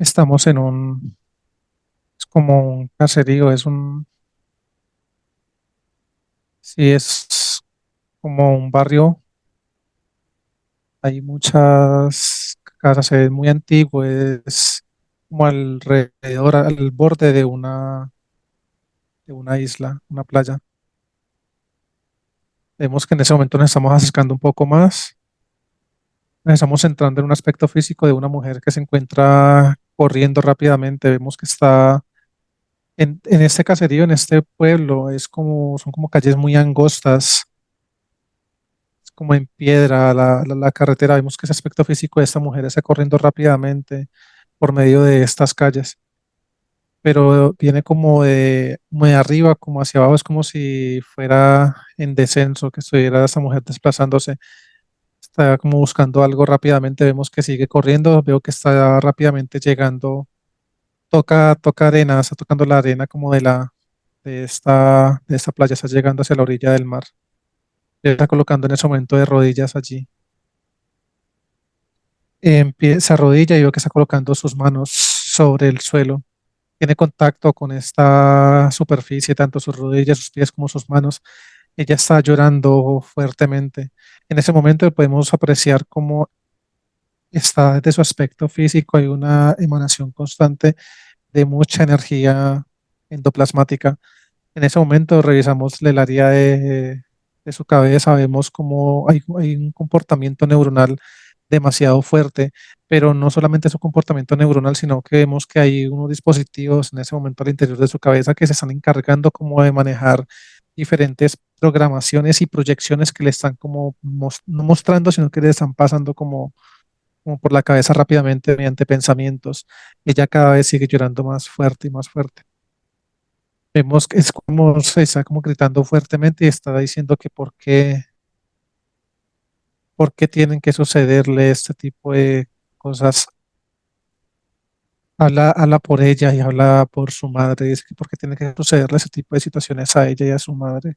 Estamos es como un caserío, sí, es como un barrio, hay muchas casas, es muy antiguo, es como alrededor, al borde de de una isla, una playa. Vemos que en ese momento nos estamos acercando un poco más, nos estamos entrando en un aspecto físico de una mujer que se encuentra corriendo rápidamente, vemos que está en este caserío, en este pueblo, son como calles muy angostas, como en piedra la carretera. Vemos que ese aspecto físico de esta mujer está corriendo rápidamente por medio de estas calles, pero viene como de arriba, como hacia abajo, es como si fuera en descenso, que estuviera esta mujer desplazándose. Está como buscando algo rápidamente, vemos que sigue corriendo, veo que está rápidamente llegando, toca arena, está tocando la arena como de esta playa, está llegando hacia la orilla del mar. Está colocando en ese momento de rodillas allí. Se arrodilla y veo que está colocando sus manos sobre el suelo. Tiene contacto con esta superficie, tanto sus rodillas, sus pies como sus manos. Ella está llorando fuertemente. En ese momento podemos apreciar cómo está desde su aspecto físico. Hay una emanación constante de mucha energía endoplasmática. En ese momento revisamos el área de su cabeza, vemos como hay un comportamiento neuronal demasiado fuerte, pero no solamente su comportamiento neuronal, sino que vemos que hay unos dispositivos en ese momento al interior de su cabeza que se están encargando como de manejar diferentes programaciones y proyecciones que le están como no mostrando, sino que le están pasando como por la cabeza rápidamente mediante pensamientos. Ella cada vez sigue llorando más fuerte y más fuerte. Vemos que es como se está como gritando fuertemente y está diciendo que por qué tienen que sucederle este tipo de cosas. Habla por ella y habla por su madre. Dice que por qué tiene que sucederle ese tipo de situaciones a ella y a su madre.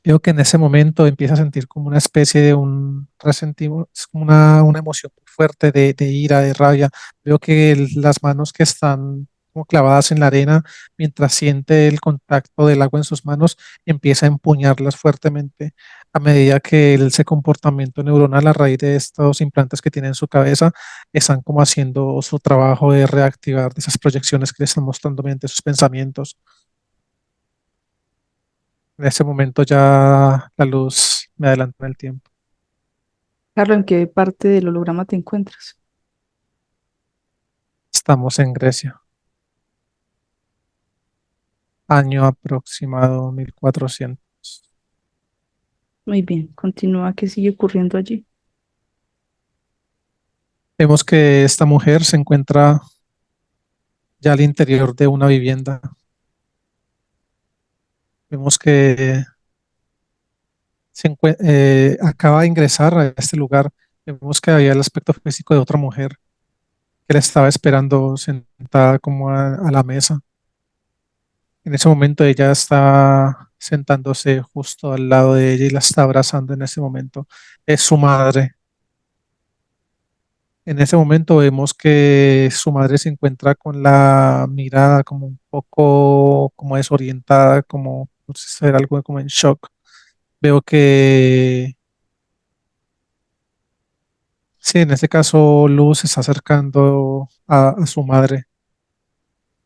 Veo que en ese momento empieza a sentir como una especie de un resentimiento, es como una emoción muy fuerte de ira, de rabia. Veo que las manos que están como clavadas en la arena, mientras siente el contacto del agua en sus manos, empieza a empuñarlas fuertemente a medida que ese comportamiento neuronal a raíz de estos implantes que tiene en su cabeza están como haciendo su trabajo de reactivar esas proyecciones que le están mostrando mediante sus pensamientos. En ese momento ya la luz me adelanta en el tiempo. Carlos, ¿en qué parte del holograma te encuentras? Estamos en Grecia, año aproximado 1400. Muy bien, continúa. ¿Qué sigue ocurriendo allí? Vemos que esta mujer se encuentra ya al interior de una vivienda. Vemos que acaba de ingresar a este lugar. Vemos que había el aspecto físico de otra mujer que la estaba esperando sentada como a la mesa. En ese momento ella está sentándose justo al lado de ella y la está abrazando en ese momento. Es su madre. En ese momento vemos que su madre se encuentra con la mirada como un poco como desorientada, como no sé si era algo como en shock. Veo que sí, en este caso Luz se está acercando a su madre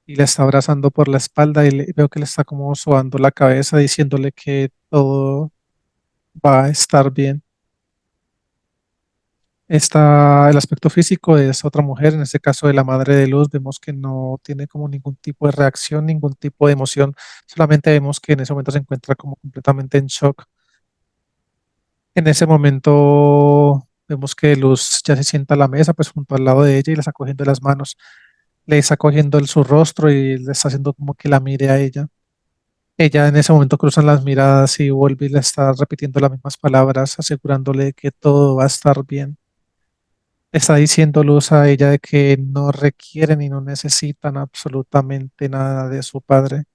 y la está abrazando por la espalda y veo que le está como sobando la cabeza diciéndole que todo va a estar bien. El aspecto físico es otra mujer, en este caso de la madre de Luz, vemos que no tiene como ningún tipo de reacción, ningún tipo de emoción, solamente vemos que en ese momento se encuentra como completamente en shock. En ese momento vemos que Luz ya se sienta a la mesa, pues junto al lado de ella y le está cogiendo las manos, le está cogiendo su rostro y le está haciendo como que la mire a ella. Ella en ese momento cruzan las miradas y vuelve y le está repitiendo las mismas palabras, asegurándole que todo va a estar bien. Está diciendo Luz a ella de que no requieren y no necesitan absolutamente nada de su padre.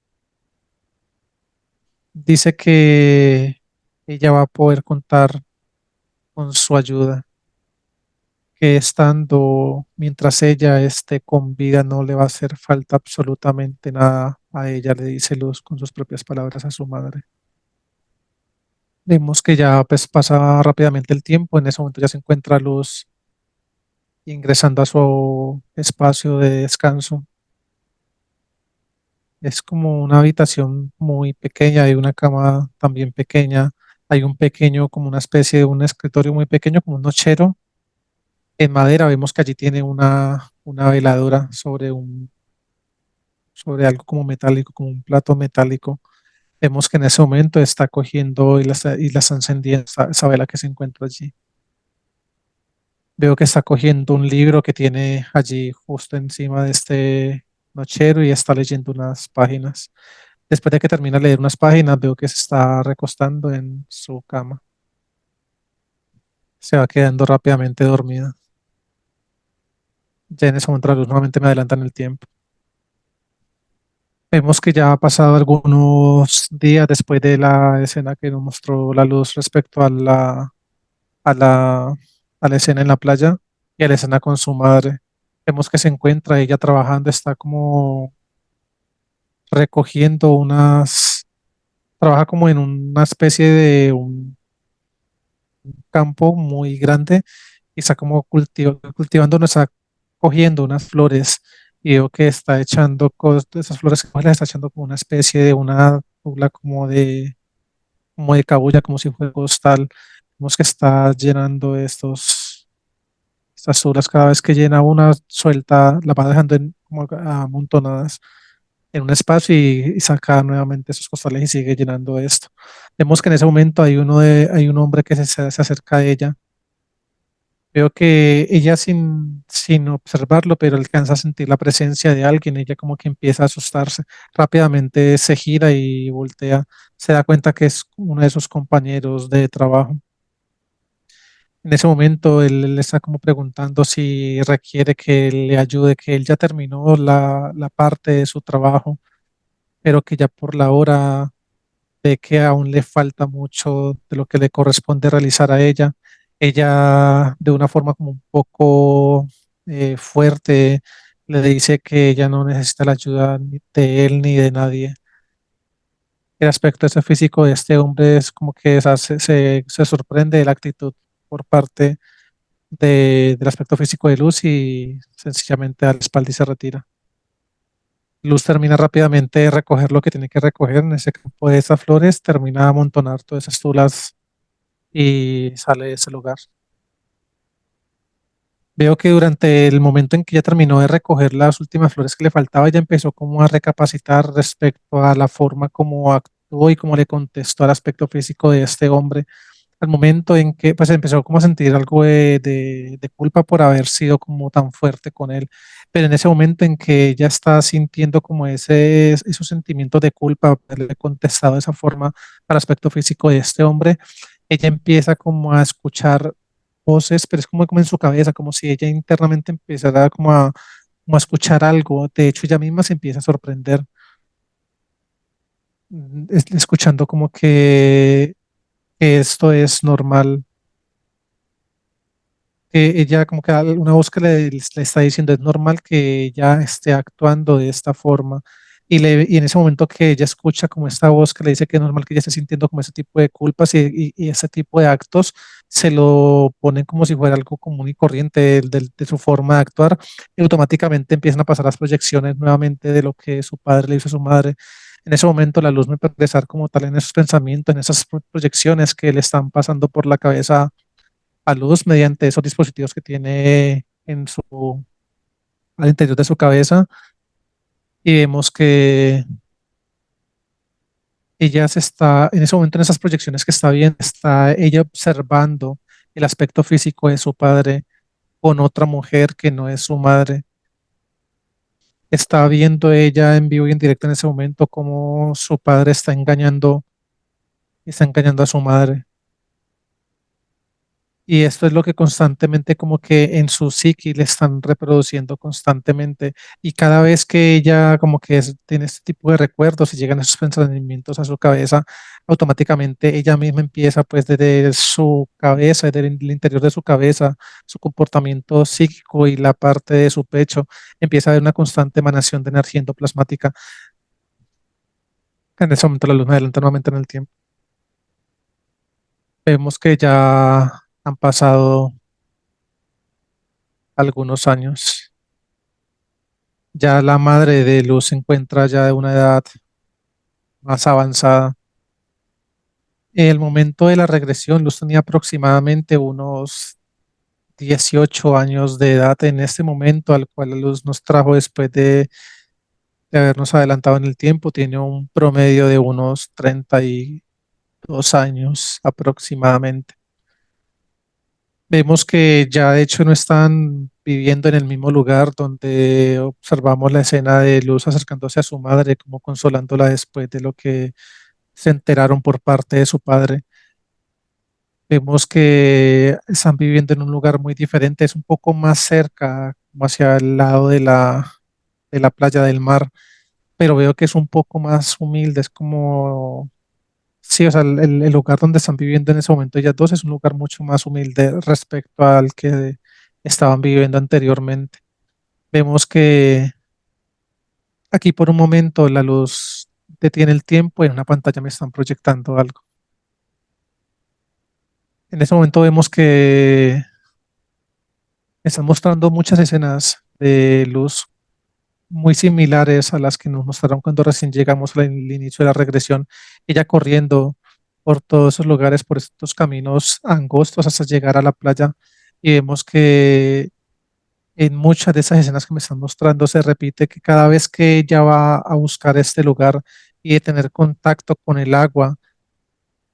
Dice que ella va a poder contar con su ayuda. que estando mientras ella esté con vida no le va a hacer falta absolutamente nada a ella, le dice Luz con sus propias palabras a su madre. Vemos que ya pues pasa rápidamente el tiempo, en ese momento ya se encuentra Luz ingresando a su espacio de descanso. Es como una habitación muy pequeña, hay una cama también pequeña, hay un pequeño, como una especie de un escritorio muy pequeño, como un nochero en madera. Vemos que allí tiene una veladora sobre algo como metálico, como un plato metálico. Vemos que en ese momento está cogiendo y la está encendiendo esa vela que se encuentra allí. Veo que está cogiendo un libro que tiene allí justo encima de este nochero y está leyendo unas páginas. Después de que termina de leer unas páginas, veo que se está recostando en su cama. Se va quedando rápidamente dormida. Ya en ese momento la luz nuevamente me adelanta en el tiempo. Vemos que ya ha pasado algunos días después de la escena que nos mostró la luz respecto a la, a la escena en la playa y a la escena con su madre. Vemos que se encuentra ella trabajando, está como recogiendo trabaja como en una especie de un campo muy grande y está como cultivando, no está cogiendo unas flores y veo que está echando esas flores que coge, las está echando como una especie de una tubla como de cabuya, como si fuera costal. Vemos que está llenando estas tublas. Cada vez que llena una, suelta, la va dejando como amontonadas en un espacio y saca nuevamente esos costales y sigue llenando esto. Vemos que en ese momento hay un hombre que se acerca a ella. Veo que ella sin observarlo, pero alcanza a sentir la presencia de alguien. Ella como que empieza a asustarse. Rápidamente se gira y voltea. Se da cuenta que es uno de sus compañeros de trabajo. En ese momento él le está como preguntando si requiere que le ayude, que él ya terminó la parte de su trabajo, pero que ya por la hora ve que aún le falta mucho de lo que le corresponde realizar a ella. Ella, de una forma como un poco fuerte, le dice que ella no necesita la ayuda ni de él ni de nadie. El aspecto ese físico de este hombre es como que se sorprende de la actitud por parte del aspecto físico de Luz y sencillamente da la espalda y se retira. Luz termina rápidamente de recoger lo que tiene que recoger en ese campo de esas flores, termina de amontonar todas esas tulas y sale de ese lugar. Veo que durante el momento en que ya terminó de recoger las últimas flores que le faltaba, ya empezó como a recapacitar respecto a la forma como actuó y cómo le contestó al aspecto físico de este hombre. Al momento en que pues empezó como a sentir algo de culpa por haber sido como tan fuerte con él, pero en ese momento en que ella está sintiendo como esos sentimientos de culpa por haberle contestado de esa forma al aspecto físico de este hombre, ella empieza como a escuchar voces, pero es como en su cabeza, como si ella internamente empezara como a escuchar algo. De hecho, ella misma se empieza a sorprender, escuchando como que esto es normal, que ella como que una voz que le está diciendo es normal que ella esté actuando de esta forma. Y en ese momento que ella escucha como esta voz que le dice que es normal que ella esté sintiendo como ese tipo de culpas y ese tipo de actos, se lo ponen como si fuera algo común y corriente de su forma de actuar y automáticamente empiezan a pasar las proyecciones nuevamente de lo que su padre le hizo a su madre. En ese momento la luz me puede regresar como tal en esos pensamientos, en esas proyecciones que le están pasando por la cabeza a luz mediante esos dispositivos que tiene al interior de su cabeza y vemos que ella en ese momento en esas proyecciones que está viendo, está ella observando el aspecto físico de su padre con otra mujer que no es su madre. Está viendo ella en vivo y en directo en ese momento cómo su padre está engañando a su madre. Y esto es lo que constantemente como que en su psiqui le están reproduciendo constantemente. Y cada vez que ella como que tiene este tipo de recuerdos y llegan esos pensamientos a su cabeza, automáticamente ella misma empieza pues desde su cabeza, desde el interior de su cabeza, su comportamiento psíquico y la parte de su pecho, empieza a haber una constante emanación de energía endoplasmática. En ese momento la luz me adelanta nuevamente en el tiempo. Vemos que ya han pasado algunos años. Ya la madre de Luz se encuentra ya de una edad más avanzada. En el momento de la regresión, Luz tenía aproximadamente unos 18 años de edad en este momento, al cual la Luz nos trajo después de habernos adelantado en el tiempo. Tiene un promedio de unos 32 años aproximadamente. Vemos que ya de hecho no están viviendo en el mismo lugar donde observamos la escena de Luz acercándose a su madre, como consolándola después de lo que se enteraron por parte de su padre. Vemos que están viviendo en un lugar muy diferente, es un poco más cerca, como hacia el lado de la playa del mar, pero veo que es un poco más humilde, es como, sí, o sea, el lugar donde están viviendo en ese momento ellas dos es un lugar mucho más humilde respecto al que estaban viviendo anteriormente. Vemos que aquí por un momento la luz detiene el tiempo y en una pantalla me están proyectando algo. En ese momento vemos que están mostrando muchas escenas de luz muy similares a las que nos mostraron cuando recién llegamos al inicio de la regresión. Ella corriendo por todos esos lugares, por estos caminos angostos hasta llegar a la playa. Y vemos que en muchas de esas escenas que me están mostrando se repite que cada vez que ella va a buscar este lugar y de tener contacto con el agua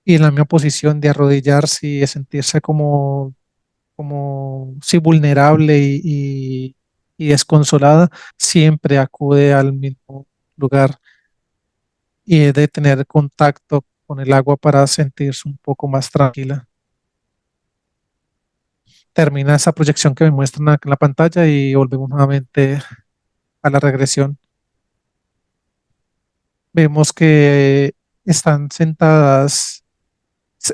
y en la misma posición de arrodillarse y de sentirse como sí, vulnerable y desconsolada, siempre acude al mismo lugar y es de tener contacto con el agua para sentirse un poco más tranquila. Termina esa proyección que me muestran acá en la pantalla y volvemos nuevamente a la regresión. Vemos que están sentadas,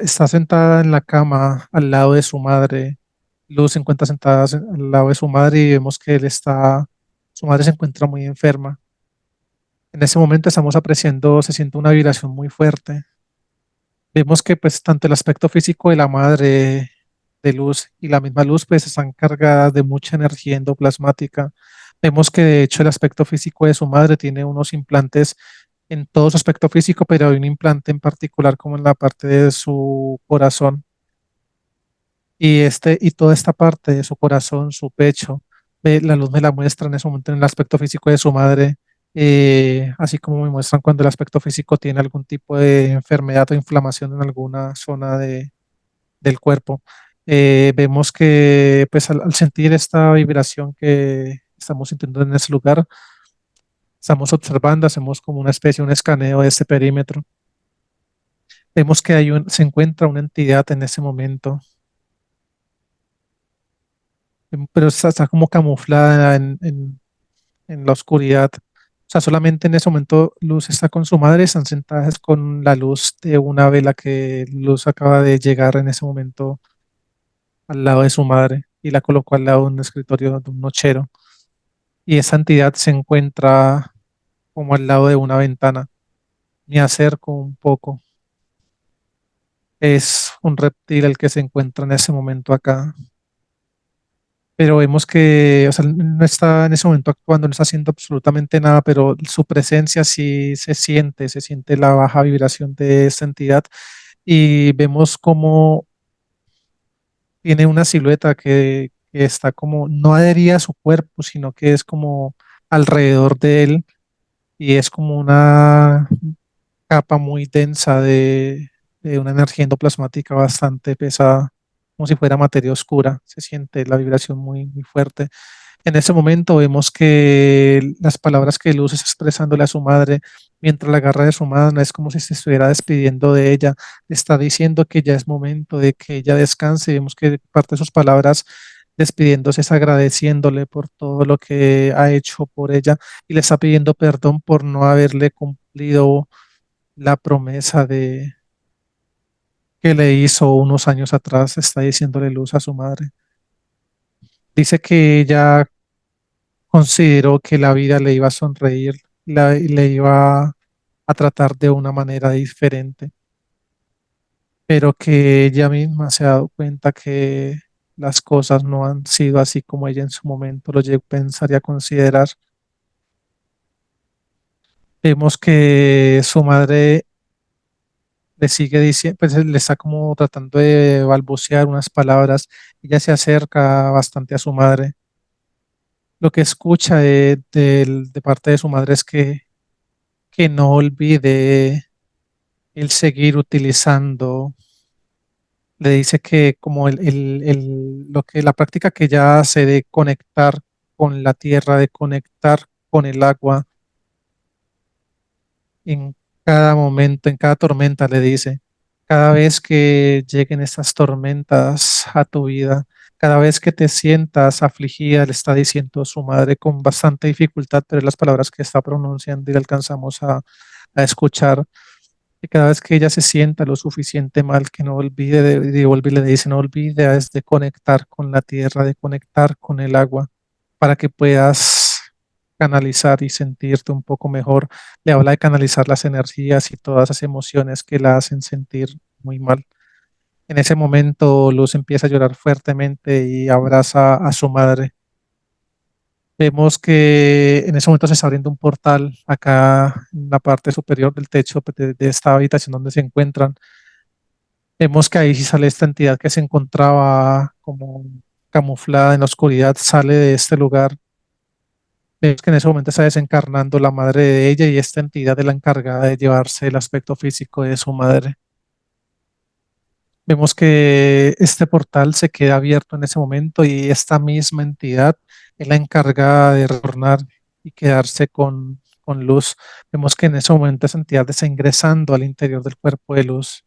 está sentada en la cama al lado de su madre. Luz se encuentra sentada al lado de su madre y vemos que su madre se encuentra muy enferma. En ese momento estamos apreciando, se siente una vibración muy fuerte. Vemos que pues tanto el aspecto físico de la madre de Luz y la misma Luz pues están cargadas de mucha energía endoplasmática. Vemos que de hecho el aspecto físico de su madre tiene unos implantes en todo su aspecto físico, pero hay un implante en particular como en la parte de su corazón y toda esta parte de su corazón, su pecho, la luz me la muestra en ese momento en el aspecto físico de su madre, así como me muestran cuando el aspecto físico tiene algún tipo de enfermedad o inflamación en alguna zona del cuerpo. Vemos que pues al sentir esta vibración que estamos sintiendo en ese lugar, estamos observando, hacemos como una especie, un escaneo de este perímetro. Vemos que se encuentra una entidad en ese momento, pero está como camuflada en la oscuridad. O sea, solamente en ese momento Luz está con su madre, están sentadas con la luz de una vela que Luz acaba de llegar en ese momento al lado de su madre y la colocó al lado de un escritorio, de un nochero. Y esa entidad se encuentra como al lado de una ventana. Me acerco un poco. Es un reptil el que se encuentra en ese momento acá. Pero vemos que, o sea, no está en ese momento actuando, no está haciendo absolutamente nada, pero su presencia sí se siente la baja vibración de esta entidad y vemos como tiene una silueta que está como no adherida a su cuerpo, sino que es como alrededor de él y es como una capa muy densa de una energía endoplasmática bastante pesada, como si fuera materia oscura, se siente la vibración muy, muy fuerte. En ese momento vemos que las palabras que Luz está expresándole a su madre mientras la agarra de su mano es como si se estuviera despidiendo de ella, le está diciendo que ya es momento de que ella descanse. Vemos que parte de sus palabras despidiéndose es agradeciéndole por todo lo que ha hecho por ella y le está pidiendo perdón por no haberle cumplido la promesa de que le hizo unos años atrás, está diciéndole Luz a su madre. Dice que ella consideró que la vida le iba a sonreír, le iba a tratar de una manera diferente, pero que ella misma se ha dado cuenta que las cosas no han sido así como ella en su momento lo llegó a pensar y a considerar. Vemos que su madre le sigue diciendo, pues le está como tratando de balbucear unas palabras. Ella se acerca bastante a su madre. Lo que escucha de parte de su madre es que no olvide el seguir utilizando. Le dice que como lo que la práctica que ella hace de conectar con la tierra, de conectar con el agua, en cada momento, en cada tormenta, le dice, cada vez que lleguen estas tormentas a tu vida, cada vez que te sientas afligida, le está diciendo su madre con bastante dificultad, pero es las palabras que está pronunciando y le alcanzamos a escuchar. Y cada vez que ella se sienta lo suficiente mal, que no olvide, le dice, no olvides de conectar con la tierra, de conectar con el agua, para que puedas canalizar y sentirte un poco mejor. Le habla de canalizar las energías y todas esas emociones que la hacen sentir muy mal. En ese momento, Luz empieza a llorar fuertemente y abraza a su madre. Vemos que en ese momento se está abriendo un portal acá en la parte superior del techo pues, de esta habitación donde se encuentran. Vemos que ahí sí sale esta entidad que se encontraba como camuflada en la oscuridad, sale de este lugar. Vemos que en ese momento está desencarnando la madre de ella y esta entidad es la encargada de llevarse el aspecto físico de su madre. Vemos que este portal se queda abierto en ese momento y esta misma entidad es la encargada de retornar y quedarse con Luz. Vemos que en ese momento esa entidad está ingresando al interior del cuerpo de Luz.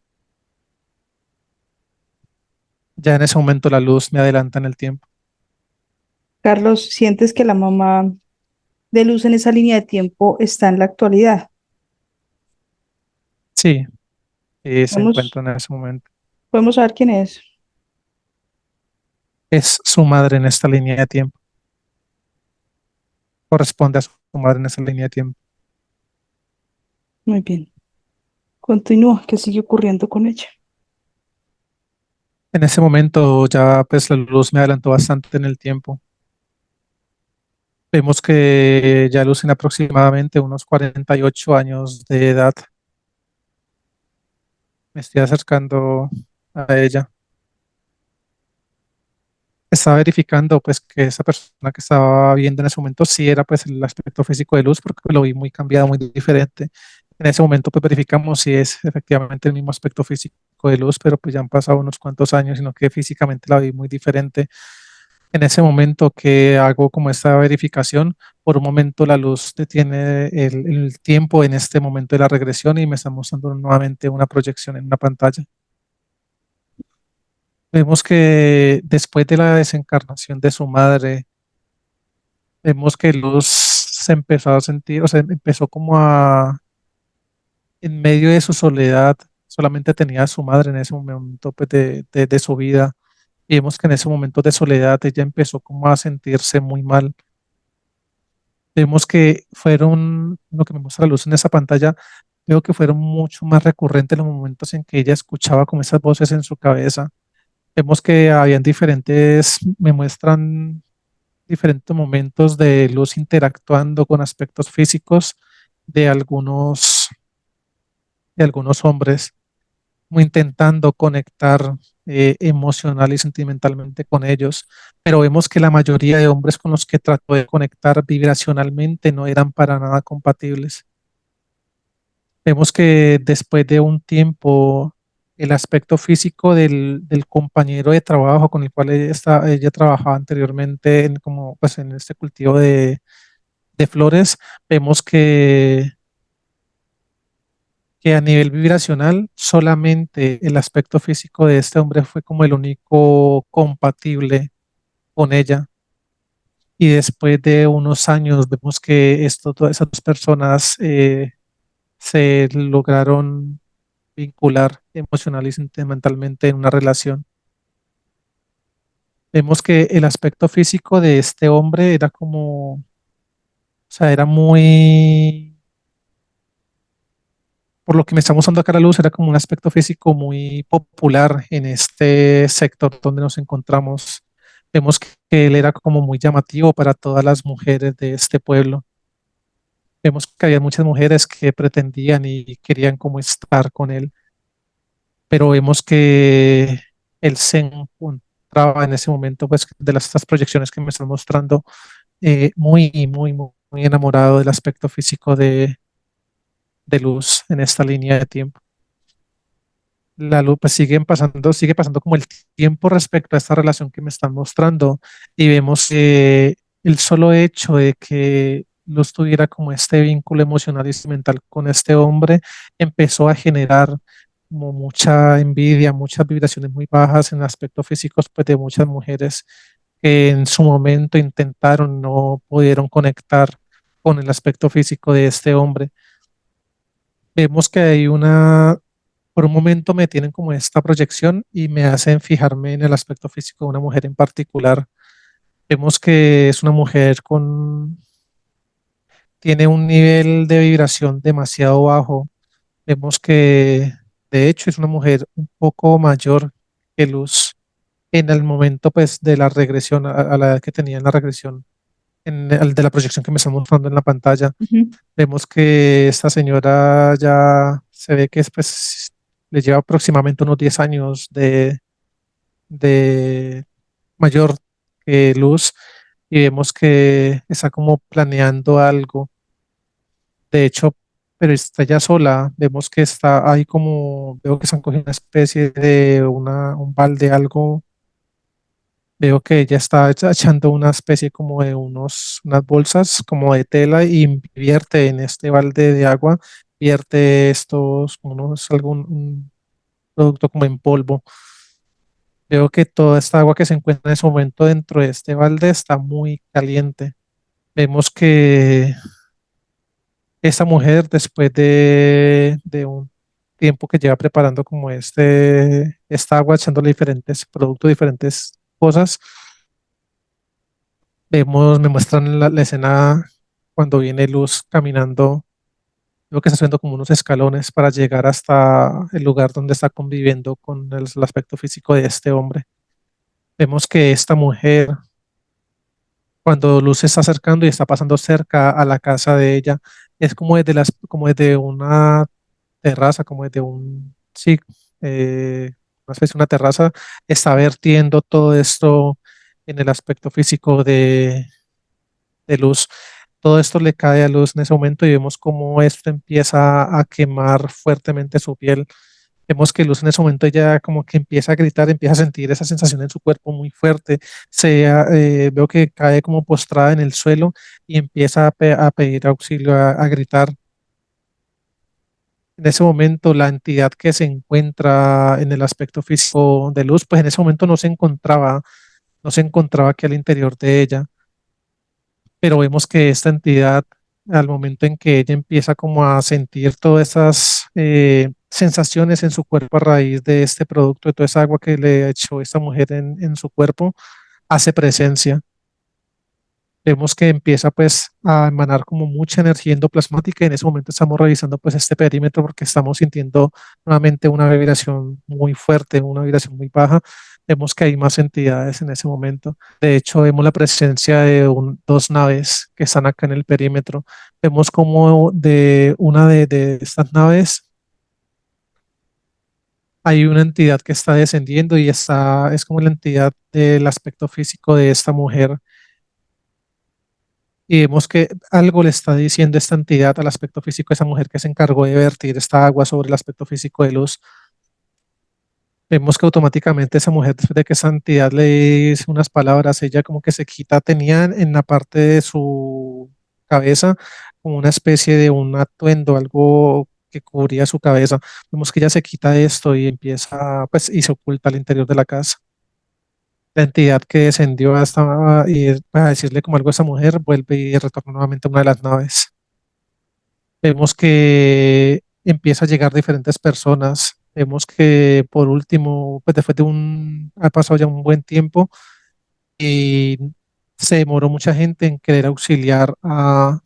Ya en ese momento la Luz me adelanta en el tiempo. Carlos, ¿sientes que la mamá de Luz en esa línea de tiempo está en la actualidad? Sí, se Podemos, encuentra en ese momento. podemos saber quién es. Es su madre en esta línea de tiempo. Corresponde a su madre en esa línea de tiempo. Muy bien. Continúa. ¿Qué sigue ocurriendo con ella? En ese momento ya pues la Luz me adelantó bastante en el tiempo. Vemos que ya Luz tiene aproximadamente unos 48 años de edad. Me estoy acercando a ella. Estaba verificando pues que esa persona que estaba viendo en ese momento sí era pues el aspecto físico de Luz porque lo vi muy cambiado, muy diferente. En ese momento pues verificamos si es efectivamente el mismo aspecto físico de Luz, pero pues ya han pasado unos cuantos años, sino que físicamente la vi muy diferente. En ese momento que hago como esta verificación, por un momento la Luz detiene el tiempo en este momento de la regresión y me está mostrando nuevamente una proyección en una pantalla. Vemos que después de la desencarnación de su madre, vemos que Luz se empezó a sentir, o sea, empezó como en medio de su soledad, solamente tenía a su madre en ese momento pues, de su vida. Y vemos que en ese momento de soledad ella empezó como a sentirse muy mal. Vemos que fueron, lo que me muestra la Luz en esa pantalla, veo que fueron mucho más recurrentes los momentos en que ella escuchaba como esas voces en su cabeza. Vemos que habían diferentes, me muestran diferentes momentos de Luz interactuando con aspectos físicos de algunos hombres, como intentando conectar emocional y sentimentalmente con ellos, pero vemos que la mayoría de hombres con los que trató de conectar vibracionalmente no eran para nada compatibles. Vemos que después de un tiempo el aspecto físico del compañero de trabajo con el cual ella trabajaba anteriormente en, como, pues, en este cultivo de flores, vemos que a nivel vibracional solamente el aspecto físico de este hombre fue como el único compatible con ella. Y después de unos años vemos que todas esas dos personas se lograron vincular emocional y sentimentalmente en una relación. Vemos que el aspecto físico de este hombre era como, o sea, era muy, por lo que me está mostrando acá a la luz, era como un aspecto físico muy popular en este sector donde nos encontramos. Vemos que él era como muy llamativo para todas las mujeres de este pueblo. Vemos que había muchas mujeres que pretendían y querían como estar con él, pero vemos que él se encontraba en ese momento, pues, de estas proyecciones que me están mostrando, muy enamorado del aspecto físico de Luz en esta línea de tiempo. La luz, pues sigue pasando como el tiempo respecto a esta relación que me están mostrando y vemos que el solo hecho de que Luz tuviera como este vínculo emocional y sentimental con este hombre empezó a generar como mucha envidia, muchas vibraciones muy bajas en aspectos físicos pues de muchas mujeres que en su momento intentaron, no pudieron conectar con el aspecto físico de este hombre. Vemos que hay por un momento me tienen como esta proyección y me hacen fijarme en el aspecto físico de una mujer en particular. Vemos que es una mujer tiene un nivel de vibración demasiado bajo. Vemos que de hecho es una mujer un poco mayor que Luz en el momento pues de la regresión, a la edad que tenía en la regresión, de la proyección que me están mostrando en la pantalla. Ujú. Vemos que esta señora ya se ve que pues, le lleva aproximadamente unos 10 años de mayor que Luz y vemos que está como planeando algo. De hecho, pero está ya sola. Vemos que está ahí como, veo que están cogiendo una especie de un balde, algo. Veo que ella está echando una especie como de unas bolsas como de tela y vierte en este balde de agua, vierte un producto como en polvo. Veo que toda esta agua que se encuentra en ese momento dentro de este balde está muy caliente. Vemos que esta mujer, después de un tiempo que lleva preparando como esta agua, echándole diferentes productos, diferentes cosas, me muestran la escena cuando viene Luz caminando, veo que está subiendo como unos escalones para llegar hasta el lugar donde está conviviendo con el aspecto físico de este hombre. Vemos que esta mujer, cuando Luz se está acercando y está pasando cerca a la casa de ella, es como desde una terraza, como desde sí, una especie de una terraza, está vertiendo todo esto en el aspecto físico de Luz. Todo esto le cae a Luz en ese momento y vemos cómo esto empieza a quemar fuertemente su piel. Vemos que Luz en ese momento ya como que empieza a gritar, empieza a sentir esa sensación en su cuerpo muy fuerte. Veo que cae como postrada en el suelo y empieza a pedir auxilio, a gritar. En ese momento, la entidad que se encuentra en el aspecto físico de Luz, pues en ese momento no se encontraba aquí al interior de ella, pero vemos que esta entidad, al momento en que ella empieza como a sentir todas esas sensaciones en su cuerpo a raíz de este producto, de toda esa agua que le echó esta mujer en su cuerpo, hace presencia. Vemos que empieza pues a emanar como mucha energía endoplasmática y en ese momento estamos revisando pues este perímetro porque estamos sintiendo nuevamente una vibración muy fuerte, una vibración muy baja. Vemos que hay más entidades en ese momento. De hecho, vemos la presencia de dos naves que están acá en el perímetro. Vemos como de una de estas naves hay una entidad que está descendiendo y es como la entidad del aspecto físico de esta mujer y vemos que algo le está diciendo esta entidad al aspecto físico de esa mujer que se encargó de vertir esta agua sobre el aspecto físico de Luz. Vemos que automáticamente esa mujer, después de que esa entidad le dice unas palabras, ella como que se quita, tenía en la parte de su cabeza como una especie de un atuendo, algo que cubría su cabeza. Vemos que ella se quita esto y empieza, pues, y se oculta al interior de la casa. La entidad que descendió hasta y para decirle como algo a esa mujer vuelve y retorna nuevamente a una de las naves. Vemos que empieza a llegar diferentes personas. Vemos que por último, pues después de ha pasado ya un buen tiempo y se demoró mucha gente en querer auxiliar a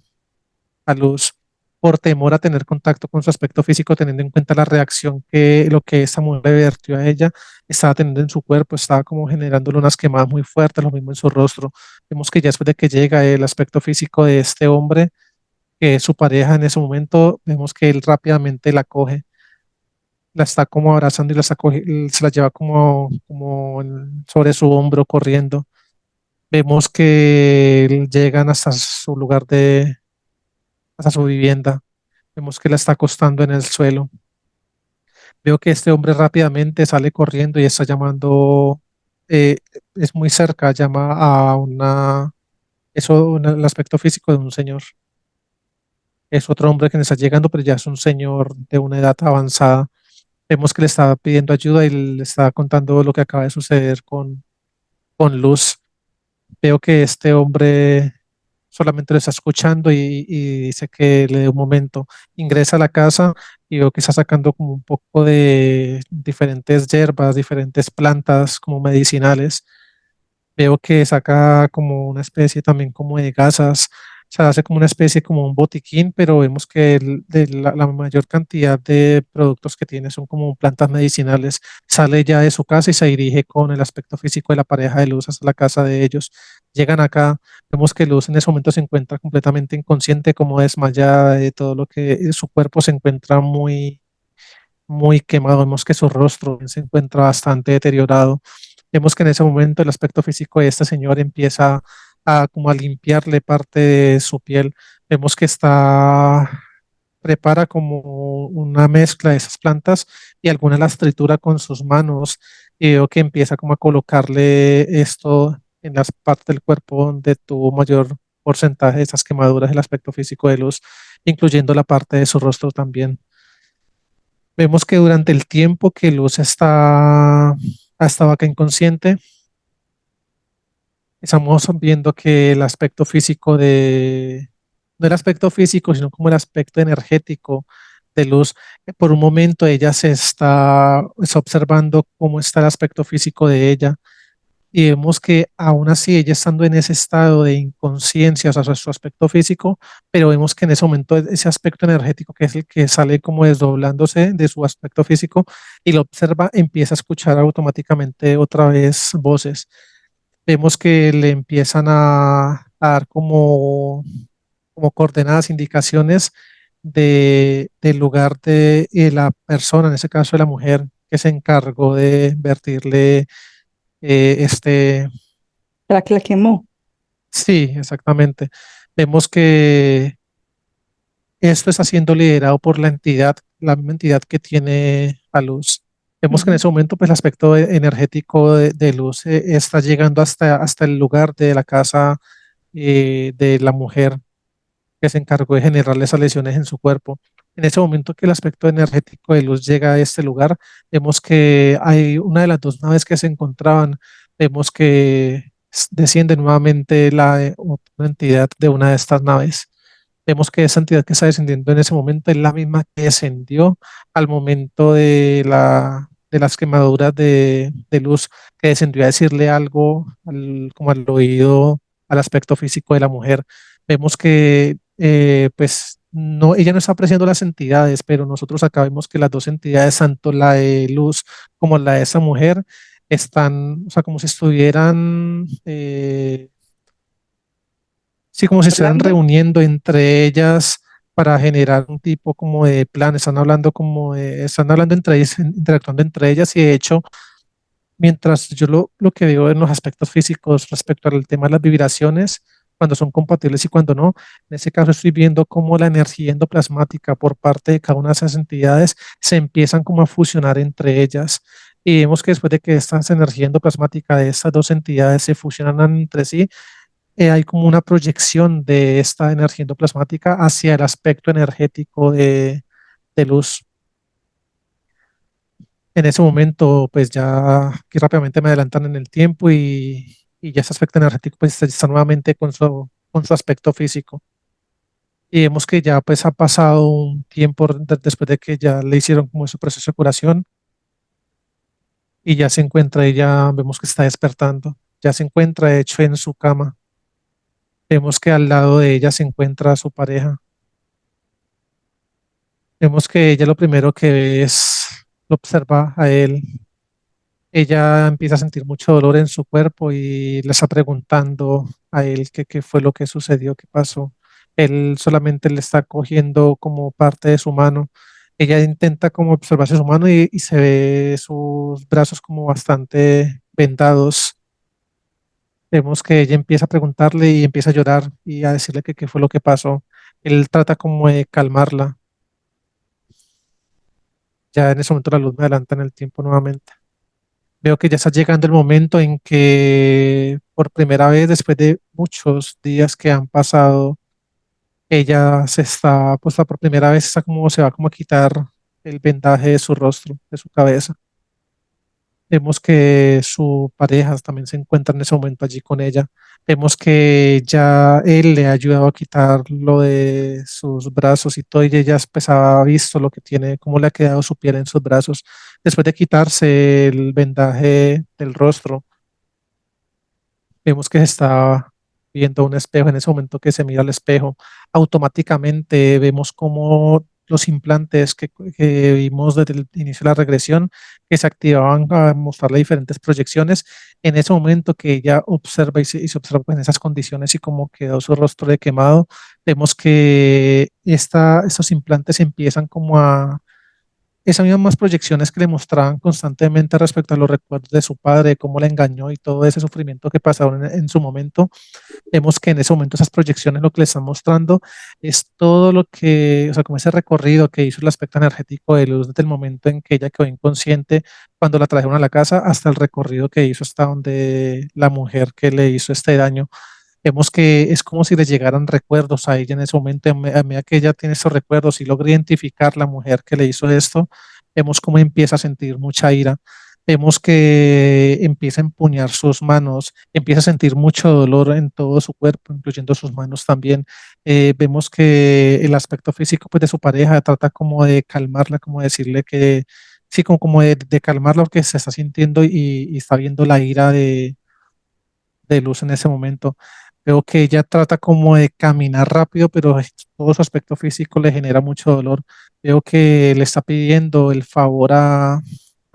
Luz por temor a tener contacto con su aspecto físico, teniendo en cuenta la reacción que lo que esa mujer le vertió a ella estaba teniendo en su cuerpo, estaba como generándole unas quemadas muy fuertes, lo mismo en su rostro. Vemos que ya después de que llega el aspecto físico de este hombre, que es su pareja en ese momento, vemos que él rápidamente la coge, la está como abrazando y se la lleva sobre su hombro corriendo. Vemos que llegan hasta su vivienda. Vemos que la está acostando en el suelo. Veo que este hombre rápidamente sale corriendo y está llamando, eh, es muy cerca, llama a el aspecto físico de un señor. Es otro hombre que le está llegando, pero ya es un señor de una edad avanzada. Vemos que le estaba pidiendo ayuda y le estaba contando lo que acaba de suceder con Luz. Veo que este hombre solamente lo está escuchando y dice que le dé un momento. Ingresa a la casa y veo que está sacando como un poco de diferentes hierbas, diferentes plantas como medicinales. Veo que saca como una especie también como de gasas, o sea, hace como una especie como un botiquín, pero vemos que la mayor cantidad de productos que tiene son como plantas medicinales. Sale ya de su casa y se dirige con el aspecto físico de la pareja de Luz hasta la casa de ellos. Llegan acá, vemos que Luz en ese momento se encuentra completamente inconsciente, como desmayada de todo lo que su cuerpo se encuentra muy quemado. Vemos que su rostro se encuentra bastante deteriorado. Vemos que en ese momento el aspecto físico de este señor empieza a como a limpiarle parte de su piel. Vemos que prepara como una mezcla de esas plantas y algunas las tritura con sus manos y veo que empieza como a colocarle esto en las partes del cuerpo donde tuvo mayor porcentaje de esas quemaduras del aspecto físico de Luz, incluyendo la parte de su rostro también. Vemos que durante el tiempo que ha estado acá inconsciente, estamos viendo que el aspecto físico no el aspecto físico, sino como el aspecto energético de Luz, por un momento está observando cómo está el aspecto físico de ella y vemos que aún así ella estando en ese estado de inconsciencia, o sea, su aspecto físico, pero vemos que en ese momento ese aspecto energético que es el que sale como desdoblándose de su aspecto físico y lo observa, empieza a escuchar automáticamente otra vez voces. Vemos que le empiezan a dar como coordenadas, indicaciones del lugar de la persona, en ese caso de la mujer, que se encargó de vertirle este. La que la quemó. Sí, exactamente. Vemos que esto está siendo liderado por la misma entidad que tiene a Luz. Vemos que en Ujú. ese momento, pues el aspecto energético de Luz está llegando hasta el lugar de la casa de la mujer que se encargó de generarle esas lesiones en su cuerpo. En ese momento que el aspecto energético de Luz llega a este lugar, vemos que hay una de las dos naves que se encontraban, vemos que desciende nuevamente otra entidad de una de estas naves. Vemos que esa entidad que está descendiendo en ese momento es la misma que descendió al momento de las quemaduras de Luz, que descendió a decirle algo como al oído, al aspecto físico de la mujer. Vemos que pues no, ella no está apreciando las entidades, pero nosotros acá vemos que las dos entidades, tanto la de Luz como la de esa mujer, están, o sea, como si estuvieran, sí, como si estuvieran Hablando. reuniendo entre ellas para generar un tipo como de plan, están hablando entre ellas, interactuando entre ellas y de hecho, mientras yo lo que veo en los aspectos físicos respecto al tema de las vibraciones, cuando son compatibles y cuando no, en ese caso estoy viendo cómo la energía endoplasmática por parte de cada una de esas entidades se empiezan como a fusionar entre ellas. Y vemos que después de que esta energía endoplasmática de estas dos entidades se fusionan entre sí, hay como una proyección de esta energía endoplasmática hacia el aspecto energético de luz. En ese momento, pues ya aquí rápidamente me adelantan en el tiempo y ya ese aspecto energético pues está nuevamente con su aspecto físico. Y vemos que ya pues ha pasado un tiempo después de que ya le hicieron como ese proceso de curación y ya se encuentra, ella vemos que está despertando, ya se encuentra de hecho en su cama. Vemos que al lado de ella se encuentra su pareja. Vemos que ella lo primero que ve es, lo observa a él. Ella empieza a sentir mucho dolor en su cuerpo y le está preguntando a él qué fue lo que sucedió, qué pasó. Él solamente le está cogiendo como parte de su mano. Ella intenta como observarse su mano y se ve sus brazos como bastante vendados. Vemos que ella empieza a preguntarle y empieza a llorar y a decirle que qué fue lo que pasó. Él trata como de calmarla. Ya en ese momento la luz me adelanta en el tiempo nuevamente. Veo que ya está llegando el momento en que por primera vez, después de muchos días que han pasado, ella se está, pues por primera vez está como, se va como a quitar el vendaje de su rostro, de su cabeza. Vemos que su pareja también se encuentra en ese momento allí con ella. Vemos que ya él le ha ayudado a quitar lo de sus brazos y todo, y ella pues ha visto lo que tiene, cómo le ha quedado su piel en sus brazos. Después de quitarse el vendaje del rostro, vemos que se está viendo un espejo. En ese momento que se mira al espejo, automáticamente vemos como los implantes que vimos desde el inicio de la regresión, que se activaban a mostrarle diferentes proyecciones. En ese momento que ella observa y se observa pues, en esas condiciones y cómo quedó su rostro de quemado, vemos que estos implantes empiezan como a esas mismas proyecciones que le mostraban constantemente respecto a los recuerdos de su padre, cómo le engañó y todo ese sufrimiento que pasaron en su momento. Vemos que en ese momento esas proyecciones lo que le están mostrando es todo lo que, o sea, como ese recorrido que hizo el aspecto energético de luz desde el momento en que ella quedó inconsciente cuando la trajeron a la casa hasta el recorrido que hizo hasta donde la mujer que le hizo este daño. Vemos que es como si le llegaran recuerdos a ella en ese momento, a medida que ella tiene esos recuerdos y logra identificar la mujer que le hizo esto, vemos cómo empieza a sentir mucha ira. Vemos que empieza a empuñar sus manos, empieza a sentir mucho dolor en todo su cuerpo, incluyendo sus manos también. Vemos que el aspecto físico pues, de su pareja trata como de calmarla, como decirle que, sí, como de calmar lo que se está sintiendo y está viendo la ira de luz en ese momento. Veo que ella trata como de caminar rápido, pero todo su aspecto físico le genera mucho dolor. Veo que le está pidiendo el favor a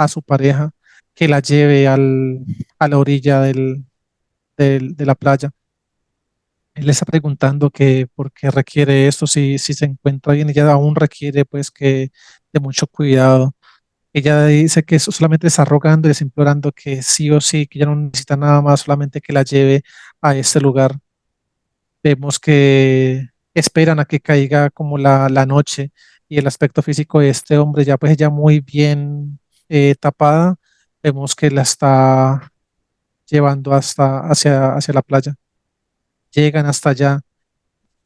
su pareja que la lleve a la orilla de la playa. Él le está preguntando que por qué requiere esto, si se encuentra bien, ella aún requiere pues que de mucho cuidado. Ella dice que eso solamente está rogando y está implorando que sí o sí, que ella no necesita nada más, solamente que la lleve a este lugar. Vemos que esperan a que caiga como la noche y el aspecto físico de este hombre ya pues ya muy bien tapada. Vemos que la está llevando hacia la playa. Llegan hasta allá.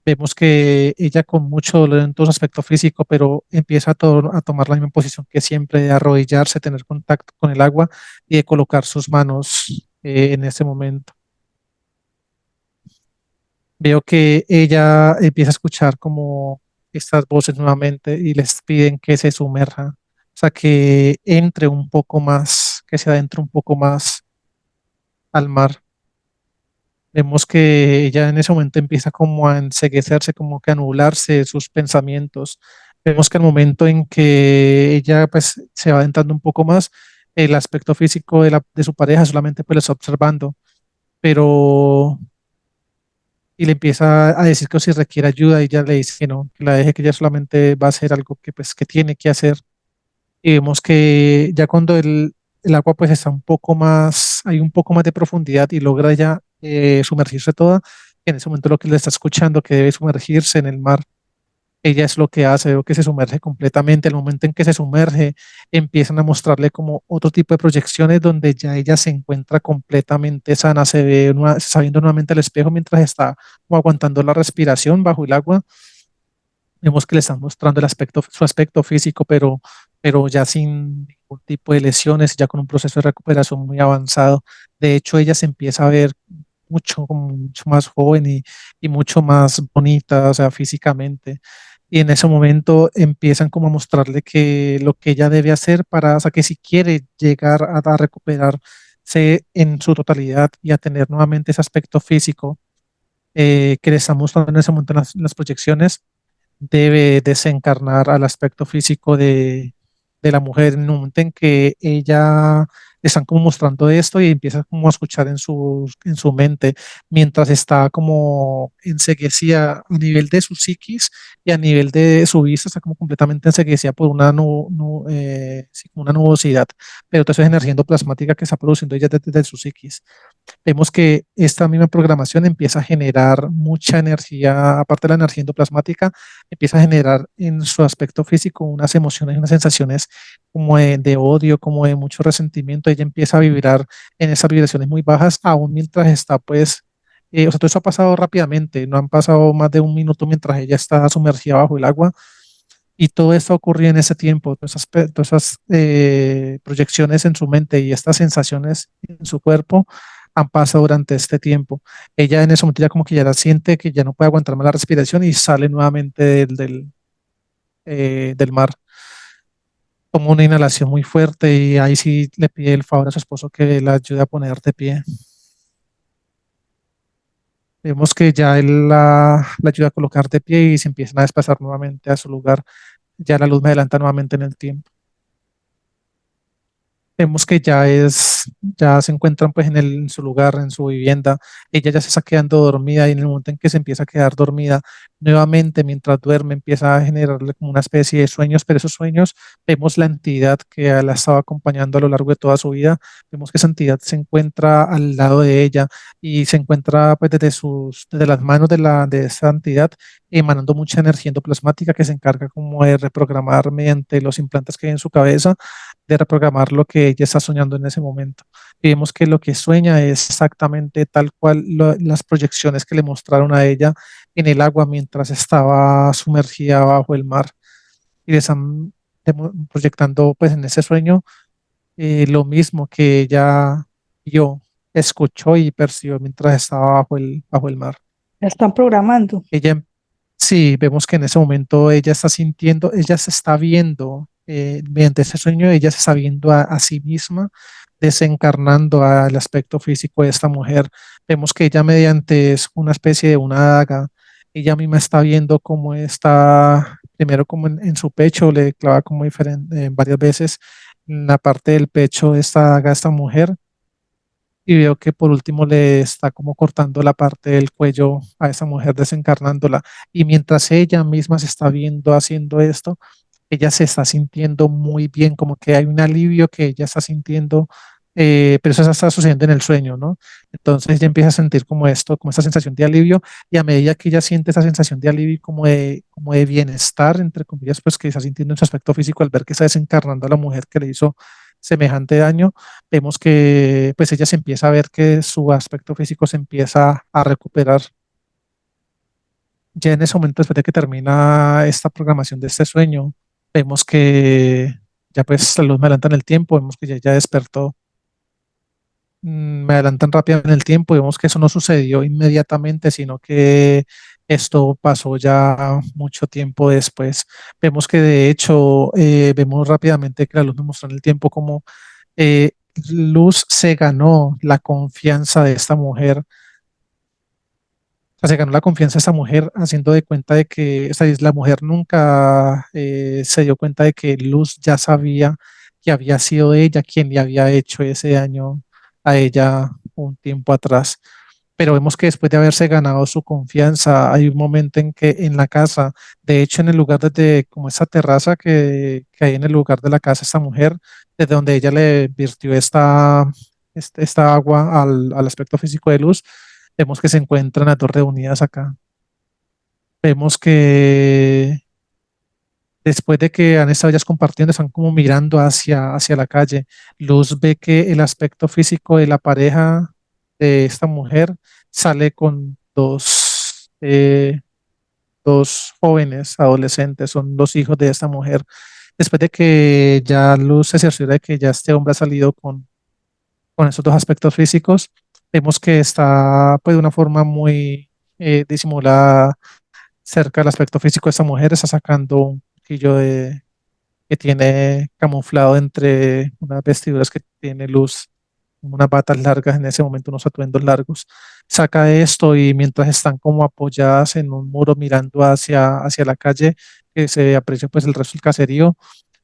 Vemos que ella con mucho dolor en todo su aspecto físico, pero empieza a tomar la misma posición que siempre, de arrodillarse, tener contacto con el agua y de colocar sus manos en ese momento. Veo que ella empieza a escuchar como estas voces nuevamente y les piden que se sumerja, o sea, que entre un poco más, que se adentre un poco más al mar. Vemos que ella en ese momento empieza como a enceguecerse, como que a nublarse sus pensamientos. Vemos que al momento en que ella pues se va adentrando un poco más, el aspecto físico de su pareja solamente pues lo está observando, pero y le empieza a decir que si requiere ayuda y ella le dice que no, que la deje, que ella solamente va a hacer algo que pues que tiene que hacer. Y vemos que ya cuando el agua pues está un poco más, hay un poco más de profundidad y logra ya sumergirse toda, en ese momento lo que le está escuchando que debe sumergirse en el mar. ella es lo que hace, veo que se sumerge completamente. El momento en que se sumerge, empiezan a mostrarle como otro tipo de proyecciones donde ya ella se encuentra completamente sana, se está viendo nuevamente al espejo mientras está como aguantando la respiración bajo el agua. Vemos que le están mostrando su aspecto físico, pero ya sin ningún tipo de lesiones, ya con un proceso de recuperación muy avanzado. De hecho, ella se empieza a ver mucho, como mucho más joven y mucho más bonita, o sea, físicamente. Y en ese momento empiezan como a mostrarle que lo que ella debe hacer para, o sea, que si quiere llegar a recuperarse en su totalidad y a tener nuevamente ese aspecto físico que le están mostrando en ese momento en las proyecciones, debe desencarnar al aspecto físico de la mujer en un momento en que ella le están como mostrando esto y empieza como a escuchar en su mente mientras está como enseguecida a nivel de su psiquis y a nivel de su vista está como completamente enseguecida por una, sí, como una nubosidad, pero toda esa es energía endoplasmática que está produciendo ella desde su psiquis. Vemos que esta misma programación empieza a generar mucha energía, aparte de la energía endoplasmática, empieza a generar en su aspecto físico unas emociones, unas sensaciones como de odio, como de mucho resentimiento. Ella empieza a vibrar en esas vibraciones muy bajas, aún mientras está, pues, o sea, todo eso ha pasado rápidamente, no han pasado más de un minuto mientras ella está sumergida bajo el agua. Y todo esto ocurría en ese tiempo, todas esas proyecciones en su mente y estas sensaciones en su cuerpo han pasado durante este tiempo. Ella en ese momento ya como que ya la siente que ya no puede aguantar más la respiración y sale nuevamente del mar. Toma una inhalación muy fuerte y ahí sí le pide el favor a su esposo que la ayude a poner de pie. Vemos que ya él la ayuda a colocar de pie y se empiezan a desplazar nuevamente a su lugar. Ya la luz me adelanta nuevamente en el tiempo. Vemos que ya se encuentran pues en su lugar, en su vivienda. Ella ya se está quedando dormida y en el momento en que se empieza a quedar dormida, nuevamente mientras duerme empieza a generarle como una especie de sueños, pero esos sueños vemos la entidad que la estaba acompañando a lo largo de toda su vida. Vemos que esa entidad se encuentra al lado de ella y se encuentra pues desde las manos de esa entidad emanando mucha energía endoplasmática que se encarga como de reprogramar mediante los implantes que hay en su cabeza de reprogramar lo que ella está soñando en ese momento. Y vemos que lo que sueña es exactamente tal cual las proyecciones que le mostraron a ella en el agua mientras estaba sumergida bajo el mar. Y le están proyectando pues en ese sueño lo mismo que ella vio, escuchó y percibió mientras estaba bajo el mar. La están programando. Ella, sí, vemos que en ese momento ella está sintiendo, ella se está viendo, mediante ese sueño, ella se está viendo a sí misma desencarnando al aspecto físico de esta mujer. Vemos que ella mediante es una especie de una daga, ella misma está viendo cómo está, primero como en su pecho, le clava como varias veces en la parte del pecho de esta daga a esta mujer y veo que por último le está como cortando la parte del cuello a esa mujer, desencarnándola. Y mientras ella misma se está viendo haciendo esto, ella se está sintiendo muy bien, como que hay un alivio que ella está sintiendo, pero eso está sucediendo en el sueño, ¿no? Entonces ella empieza a sentir como esto, como esta sensación de alivio, y a medida que ella siente esa sensación de alivio y como de bienestar, entre comillas, pues que está sintiendo en su aspecto físico al ver que está desencarnando a la mujer que le hizo semejante daño, vemos que pues ella se empieza a ver que su aspecto físico se empieza a recuperar. Ya en ese momento, después de que termina esta programación de este sueño, vemos que ya pues la luz me adelanta en el tiempo, vemos que ya despertó. Me adelantan rápido en el tiempo y vemos que eso no sucedió inmediatamente, sino que esto pasó ya mucho tiempo después. Vemos que de hecho, vemos rápidamente que la luz nos mostró en el tiempo como eh, Luz se ganó la confianza de esta mujer, sea, se ganó la confianza de esta mujer haciendo de cuenta de que esta la mujer nunca se dio cuenta de que Luz ya sabía que había sido ella quien le había hecho ese daño a ella un tiempo atrás. Pero vemos que después de haberse ganado su confianza, hay un momento en que en la casa, de hecho en el lugar desde como esa terraza que hay en el lugar de la casa, esta mujer, desde donde ella le virtió esta agua al aspecto físico de Luz, vemos que se encuentran las dos reunidas acá. Vemos que Después de que han estado ellas compartiendo, están como mirando hacia la calle. Luz ve que el aspecto físico de la pareja de esta mujer sale con dos jóvenes adolescentes, son los hijos de esta mujer. Después de que ya Luz se cerciora de que ya este hombre ha salido con esos dos aspectos físicos, vemos que está pues de una forma muy disimulada cerca del aspecto físico de esta mujer, está sacando un cuchillo que tiene camuflado entre unas vestiduras que tiene Luz, unas batas largas en ese momento, unos atuendos largos. Saca esto y mientras están como apoyadas en un muro mirando hacia la calle, que se aprecia pues el resto del caserío,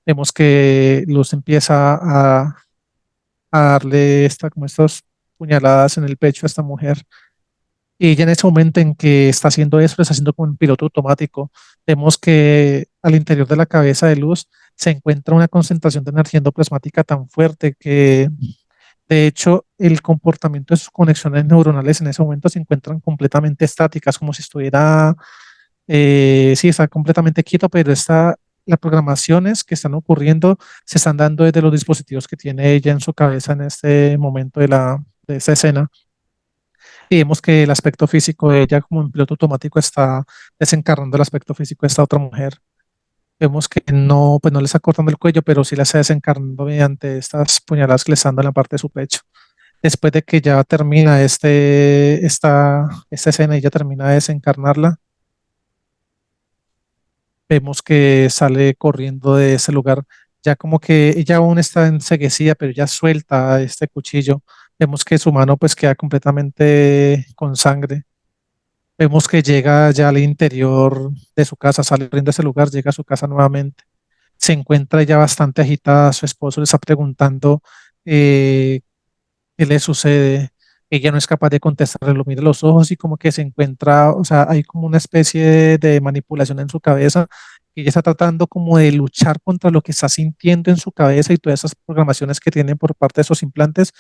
vemos que Luz empieza a darle como estas puñaladas en el pecho a esta mujer. Y ella en ese momento en que está haciendo eso, lo está haciendo con un piloto automático. Vemos que al interior de la cabeza de Luz se encuentra una concentración de energía endoplasmática tan fuerte que, de hecho, el comportamiento de sus conexiones neuronales en ese momento se encuentran completamente estáticas, como si estuviera, sí, está completamente quieto, pero las programaciones que están ocurriendo se están dando desde los dispositivos que tiene ella en su cabeza en este momento de esta escena. Y vemos que el aspecto físico de ella como en piloto automático está desencarnando el aspecto físico de esta otra mujer. Vemos que no, pues no le está cortando el cuello, pero sí la está desencarnando mediante estas puñaladas que le están dando en la parte de su pecho. Después de que ya termina esta escena y ya termina de desencarnarla, vemos que sale corriendo de ese lugar. Ya como que ella aún está enceguecida, pero ya suelta este cuchillo. Vemos que su mano pues queda completamente con sangre. Vemos que llega ya al interior de su casa, sale corriendo de ese lugar, llega a su casa nuevamente. Se encuentra ya bastante agitada, su esposo le está preguntando eh, qué le sucede. Ella no es capaz de contestarle, lo mira a los ojos y como que se encuentra, o sea, hay como una especie de manipulación en su cabeza. Y ella está tratando como de luchar contra lo que está sintiendo en su cabeza y todas esas programaciones que tiene por parte de esos implantes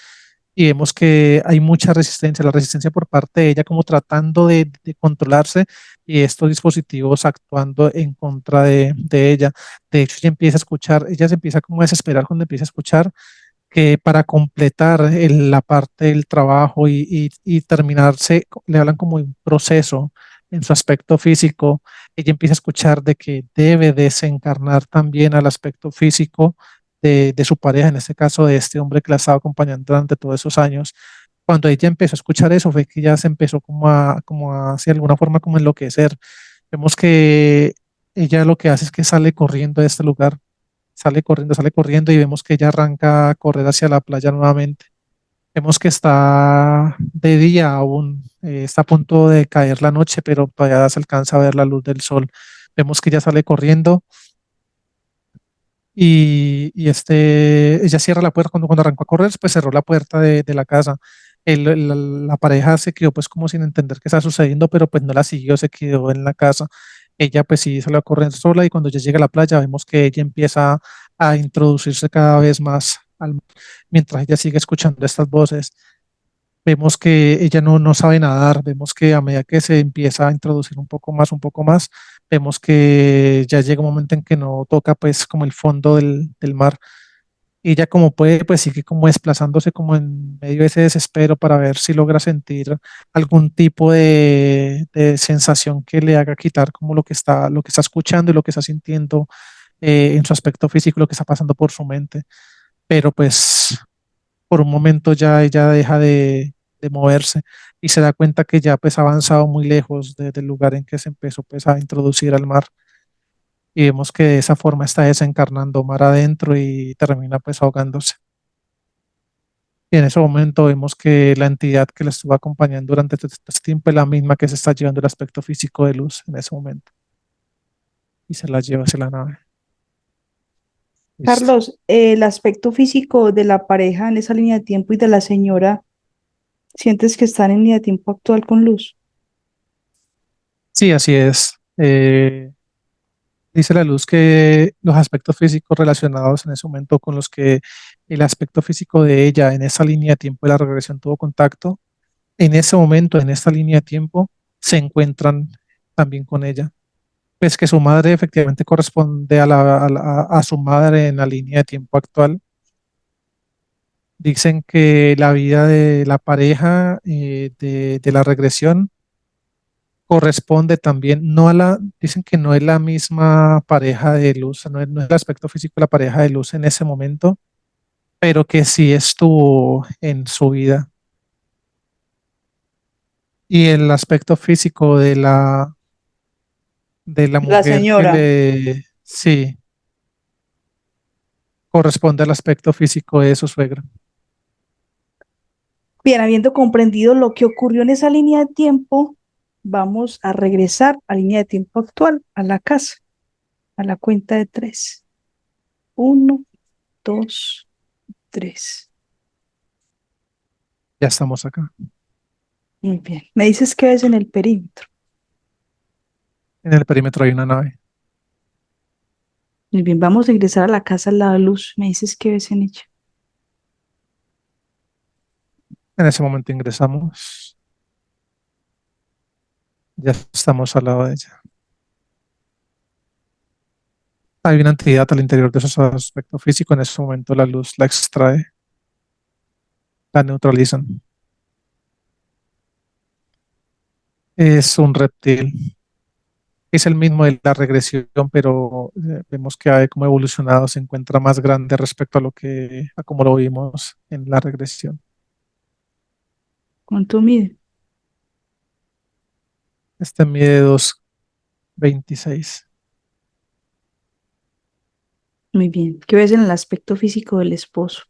y vemos que hay mucha resistencia, la resistencia por parte de ella como tratando de controlarse y estos dispositivos actuando en contra de ella. De hecho, ella empieza a escuchar, ella se empieza como a desesperar cuando empieza a escuchar que para completar la parte del trabajo y terminarse, le hablan como de un proceso en su aspecto físico, ella empieza a escuchar de que debe desencarnar también al aspecto físico de su pareja, en este caso de este hombre que la estaba acompañando durante todos esos años. Cuando ella empezó a escuchar eso, fue que ya se empezó como a de alguna forma, como enloquecer. Vemos que ella lo que hace es que sale corriendo de este lugar, sale corriendo y vemos que ella arranca a correr hacia la playa nuevamente. Vemos que está de día aún, está a punto de caer la noche, pero todavía se alcanza a ver la luz del sol. Vemos que ella sale corriendo ella cierra la puerta cuando arrancó a correr, pues cerró la puerta de la casa. La pareja se quedó pues como sin entender qué está sucediendo, pero pues no la siguió, se quedó en la casa. Ella pues sí salió a correr sola y cuando ya llega a la playa vemos que ella empieza a introducirse cada vez más mientras ella sigue escuchando estas voces. Vemos que ella no sabe nadar, vemos que a medida que se empieza a introducir un poco más, vemos que ya llega un momento en que no toca pues como el fondo del mar y ella como puede pues sigue como desplazándose como en medio de ese desespero para ver si logra sentir algún tipo de sensación que le haga quitar como lo que está escuchando y lo que está sintiendo en su aspecto físico, lo que está pasando por su mente. Pero pues por un momento ya ella deja de moverse y se da cuenta que ya pues ha avanzado muy lejos del lugar en que se empezó pues a introducir al mar y vemos que de esa forma está desencarnando mar adentro y termina pues ahogándose. Y en ese momento vemos que la entidad que la estuvo acompañando durante este tiempo es la misma que se está llevando el aspecto físico de Luz en ese momento y se la lleva hacia la nave. Listo. Carlos, el aspecto físico de la pareja en esa línea de tiempo y de la señora, ¿sientes que están en línea de tiempo actual con Luz? Sí, así es. Dice la luz que los aspectos físicos relacionados en ese momento con los que el aspecto físico de ella en esa línea de tiempo de la regresión tuvo contacto, en ese momento, en esta línea de tiempo, se encuentran también con ella. pues que su madre efectivamente corresponde a su madre en la línea de tiempo actual. Dicen que la vida de la pareja de la regresión corresponde también, no a la, dicen que no es la misma pareja de luz, no es el aspecto físico de la pareja de luz en ese momento, pero que sí estuvo en su vida. Y el aspecto físico de la La mujer que señora. sí, corresponde al aspecto físico de su suegra. Bien, habiendo comprendido lo que ocurrió en esa línea de tiempo, vamos a regresar a la línea de tiempo actual, a la casa, a la cuenta de tres. Uno, dos, tres. Ya estamos acá. Muy bien. Me dices que ves en el perímetro. En el perímetro hay una nave. Muy bien, vamos a ingresar a la casa al lado de luz. Me dices que ves en ella. En ese momento ingresamos. Ya estamos al lado de ella. Hay una entidad al interior de ese aspecto físico. En ese momento la luz la extrae, la neutralizan. Es un reptil. Es el mismo de la regresión, pero vemos que ha como evolucionado, se encuentra más grande respecto a como lo vimos en la regresión. ¿Cuánto mide? Este mide 2,26. Muy bien. ¿Qué ves en el aspecto físico del esposo?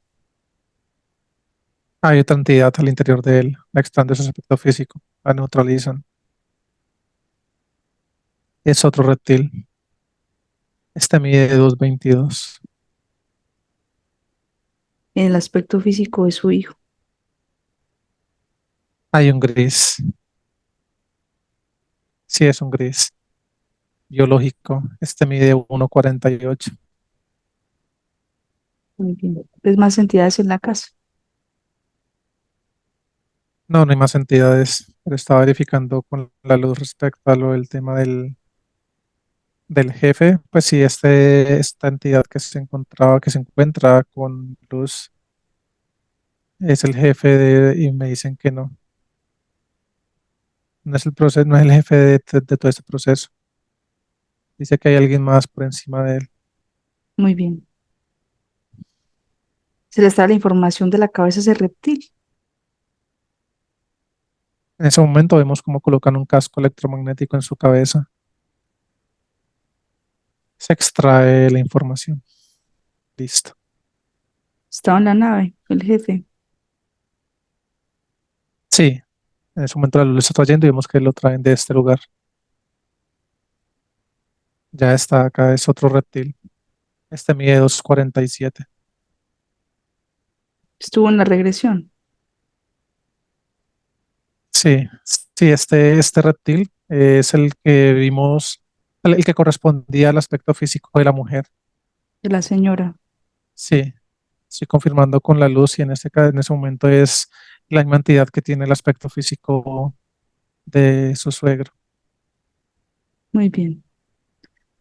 Hay otra entidad al interior de él, la expande su aspecto físico, la neutralizan. Es otro reptil. Este mide 2,22. En el aspecto físico de su hijo. Hay un gris. Sí, es un gris biológico. Este mide 1,48. Muy bien. ¿Ves más entidades en la casa? No, no hay más entidades, pero estaba verificando con la luz respecto a lo del tema del jefe. Pues sí, esta entidad que se encuentra con luz es el jefe y me dicen que no. No es el proceso, no es el jefe de todo este proceso. Dice que hay alguien más por encima de él. Muy bien. Se le está la información de la cabeza de ese reptil. En ese momento vemos cómo colocan un casco electromagnético en su cabeza. Se extrae la información. Listo. Estaba en la nave, el jefe. Sí, en ese momento la luz está trayendo y vemos que lo traen de este lugar. Ya está acá, es otro reptil. Este mide 2,47. Estuvo en la regresión. Sí, sí, este reptil es el que vimos, el que correspondía al aspecto físico de la mujer. De la señora. Sí, estoy confirmando con la luz y en ese momento es la misma entidad que tiene el aspecto físico de su suegro. Muy bien.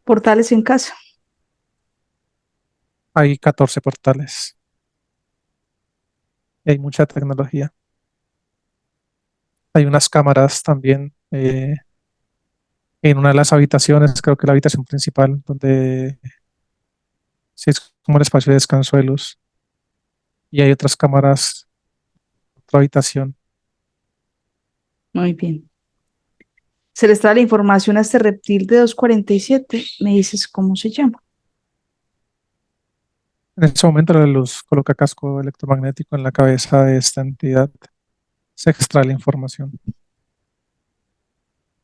Portales en casa. Hay 14 portales y hay mucha tecnología. Hay unas cámaras también en una de las habitaciones, creo que la habitación principal, donde sí es como el espacio de descanso de luz. Y hay otras cámaras, otra habitación. Muy bien. Se le está la información a este reptil de 247. Me dices cómo se llama. En ese momento la luz coloca casco electromagnético en la cabeza de esta entidad. Se extrae la información.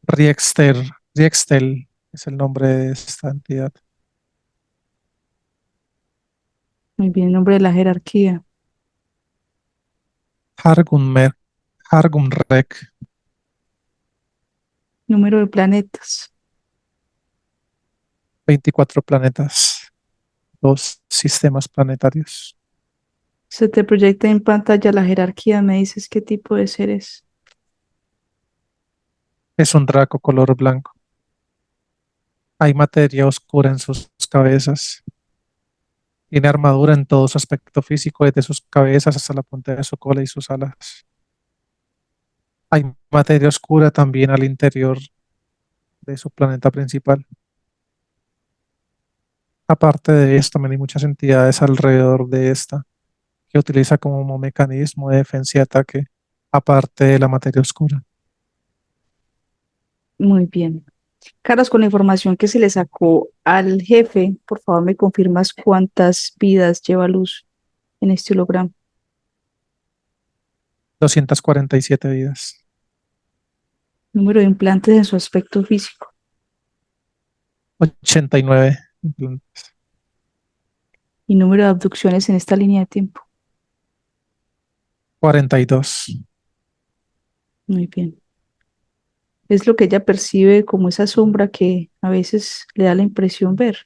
Riexter, Riextel es el nombre de esta entidad. Muy bien, nombre de la jerarquía. Hargunmer, Hargunrek, Número de planetas. 24 planetas, dos sistemas planetarios. Se te proyecta en pantalla la jerarquía. Me dices qué tipo de ser es. Es un draco color blanco. Hay materia oscura en sus cabezas. Tiene armadura en todo su aspecto físico, desde sus cabezas hasta la punta de su cola y sus alas. Hay materia oscura también al interior de su planeta principal. Aparte de esto, también hay muchas entidades alrededor de esta que utiliza como mecanismo de defensa y ataque, aparte de la materia oscura. Muy bien. Carlos, con la información que se le sacó al jefe, por favor me confirmas cuántas vidas lleva Luz en este holograma. 247 vidas. Número de implantes en su aspecto físico 89 implantes. y número de abducciones en esta línea de tiempo. 42. Muy bien. Es lo que ella percibe como esa sombra que a veces le da la impresión ver.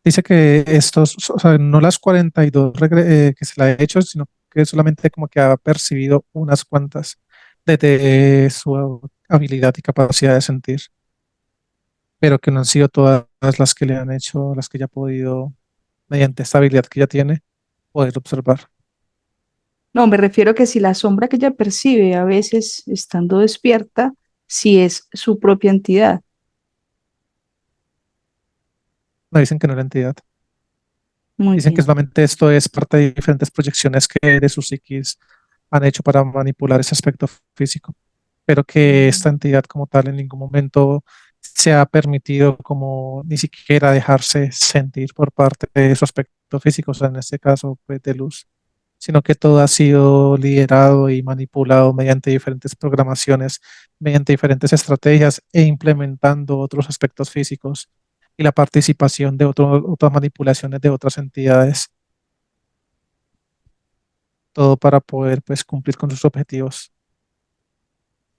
Dice que estos, o sea, no las 42 que se la ha hecho, sino que solamente como que ha percibido unas cuantas desde su habilidad y capacidad de sentir, pero que no han sido todas las que le han hecho, las que ella ha podido, mediante esta habilidad que ella tiene, poder observar. No, me refiero a que si la sombra que ella percibe a veces estando despierta, si es su propia entidad. No dicen que no es la entidad. Muy Dicen que bien. solamente esto es parte de diferentes proyecciones que de sus psiquis han hecho para manipular ese aspecto físico, pero que esta Mm. entidad como tal en ningún momento se ha permitido como ni siquiera dejarse sentir por parte de su aspecto físico, o sea, en este caso pues, de Luz, sino que todo ha sido liderado y manipulado mediante diferentes programaciones, mediante diferentes estrategias e implementando otros aspectos físicos y la participación de otras manipulaciones de otras entidades, todo para poder pues cumplir con sus objetivos,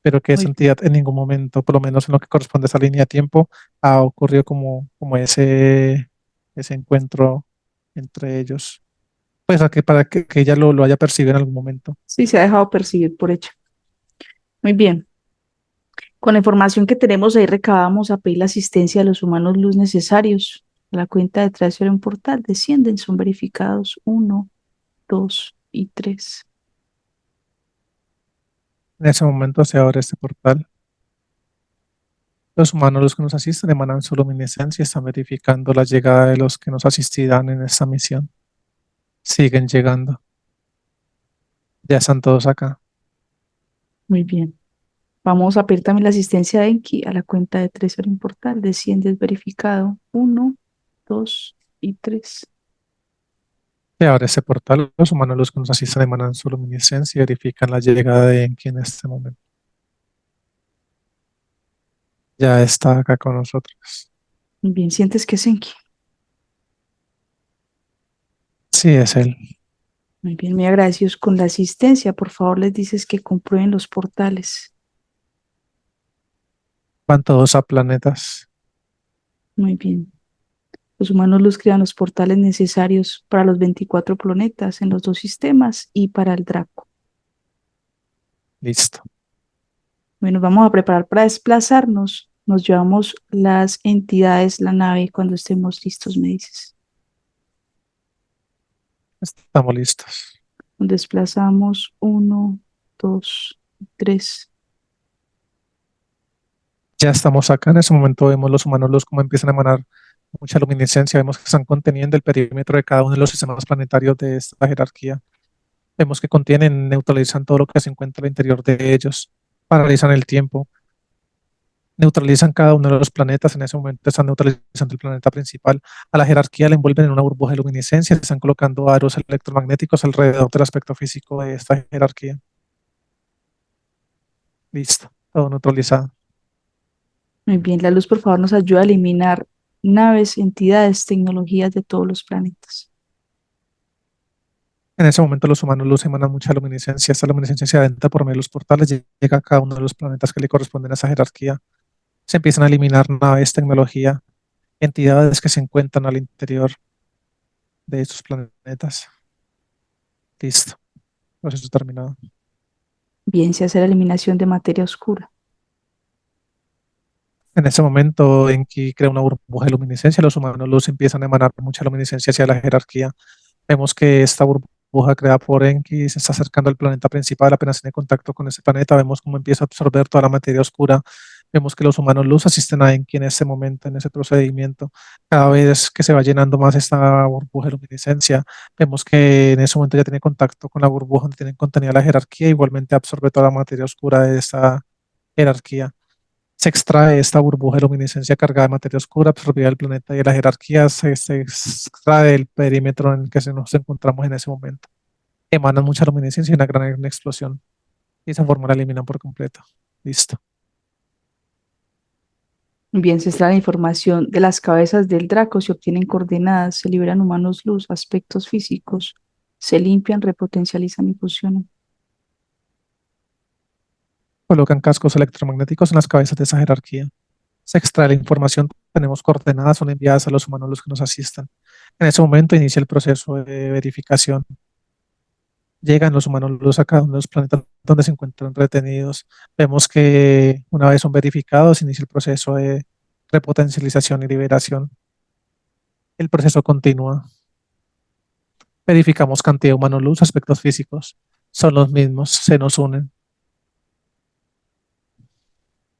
pero que esa Muy bien. entidad en ningún momento, por lo menos en lo que corresponde a esa línea de tiempo, ha ocurrido como ese encuentro entre ellos. Pues que ella lo haya percibido en algún momento. Sí, se ha dejado percibir por hecho. Muy bien. Con la información que tenemos ahí recabamos a pedir la asistencia de los humanos luz necesarios. A la cuenta de tres era un portal. Descienden, son verificados. Uno, dos y tres. En ese momento se abre este portal. Los humanos, los que nos asisten, emanan su luminiscencia y están verificando la llegada de los que nos asistirán en esta misión. Siguen llegando. Ya están todos acá. Muy bien. Vamos a pedir también la asistencia de Enki a la cuenta de tres era un portal. Desciendes verificado. Uno, dos y tres. Se abre este portal. Los humanos, los que nos asisten, emanan su luminiscencia y verifican la llegada de Enki en este momento. Ya está acá con nosotros. Muy bien, sientes que es Enki. Sí, es él. Muy bien, muy agradecidos con la asistencia. Por favor, les dices que comprueben los portales. Van todos a planetas. Muy bien. Los humanos luz crean los portales necesarios para los 24 planetas en los dos sistemas y para el Draco. Listo. Bueno, vamos a preparar para desplazarnos. Nos llevamos las entidades, la nave, cuando estemos listos, me dices. Estamos listos. Nos desplazamos. Uno, dos, tres. Ya estamos acá. En ese momento vemos los humanos los como empiezan a emanar mucha luminiscencia. Vemos que están conteniendo el perímetro de cada uno de los sistemas planetarios de esta jerarquía. Vemos que contienen, neutralizan todo lo que se encuentra al interior de ellos, paralizan el tiempo, neutralizan cada uno de los planetas. En ese momento están neutralizando el planeta principal. A la jerarquía la envuelven en una burbuja de luminiscencia. Están colocando aros electromagnéticos alrededor del aspecto físico de esta jerarquía. Listo, todo neutralizado. Muy bien, la luz, por favor, nos ayuda a eliminar naves, entidades, tecnologías de todos los planetas. En ese momento los humanos luz emanan mucha luminiscencia. Esta luminiscencia se adentra por medio de los portales, llega a cada uno de los planetas que le corresponden a esa jerarquía. Se empiezan a eliminar naves, tecnología, entidades que se encuentran al interior de estos planetas. Listo, proceso terminado. Bien, se hace la eliminación de materia oscura. En ese momento, Enki crea una burbuja de luminiscencia, los humanos luz empiezan a emanar mucha luminiscencia hacia la jerarquía. Vemos que esta burbuja creada por Enki se está acercando al planeta principal, apenas tiene contacto con ese planeta, vemos cómo empieza a absorber toda la materia oscura. Vemos que los humanos luz asisten a Enki en ese momento, en ese procedimiento. Cada vez que se va llenando más esta burbuja de luminiscencia, vemos que en ese momento ya tiene contacto con la burbuja donde tiene contenida la jerarquía, igualmente absorbe toda la materia oscura de esta jerarquía. Se extrae esta burbuja de luminiscencia cargada de materia oscura absorbida del planeta y de la jerarquía, se extrae del perímetro en el que nos encontramos en ese momento. Emana mucha luminiscencia y una gran explosión. Y de esa forma la eliminan por completo. Listo. Bien, se extrae la información de las cabezas del Draco, se obtienen coordenadas, se liberan humanos luz, aspectos físicos, se limpian, repotencializan y fusionan. Colocan cascos electromagnéticos en las cabezas de esa jerarquía. Se extrae la información, tenemos coordenadas, son enviadas a los humanos los que nos asistan. En ese momento inicia el proceso de verificación. Llegan los humanos luz a cada uno de los planetas donde se encuentran retenidos. Vemos que una vez son verificados, inicia el proceso de repotencialización y liberación. El proceso continúa. Verificamos cantidad de humanos luz, aspectos físicos. Son los mismos, se nos unen.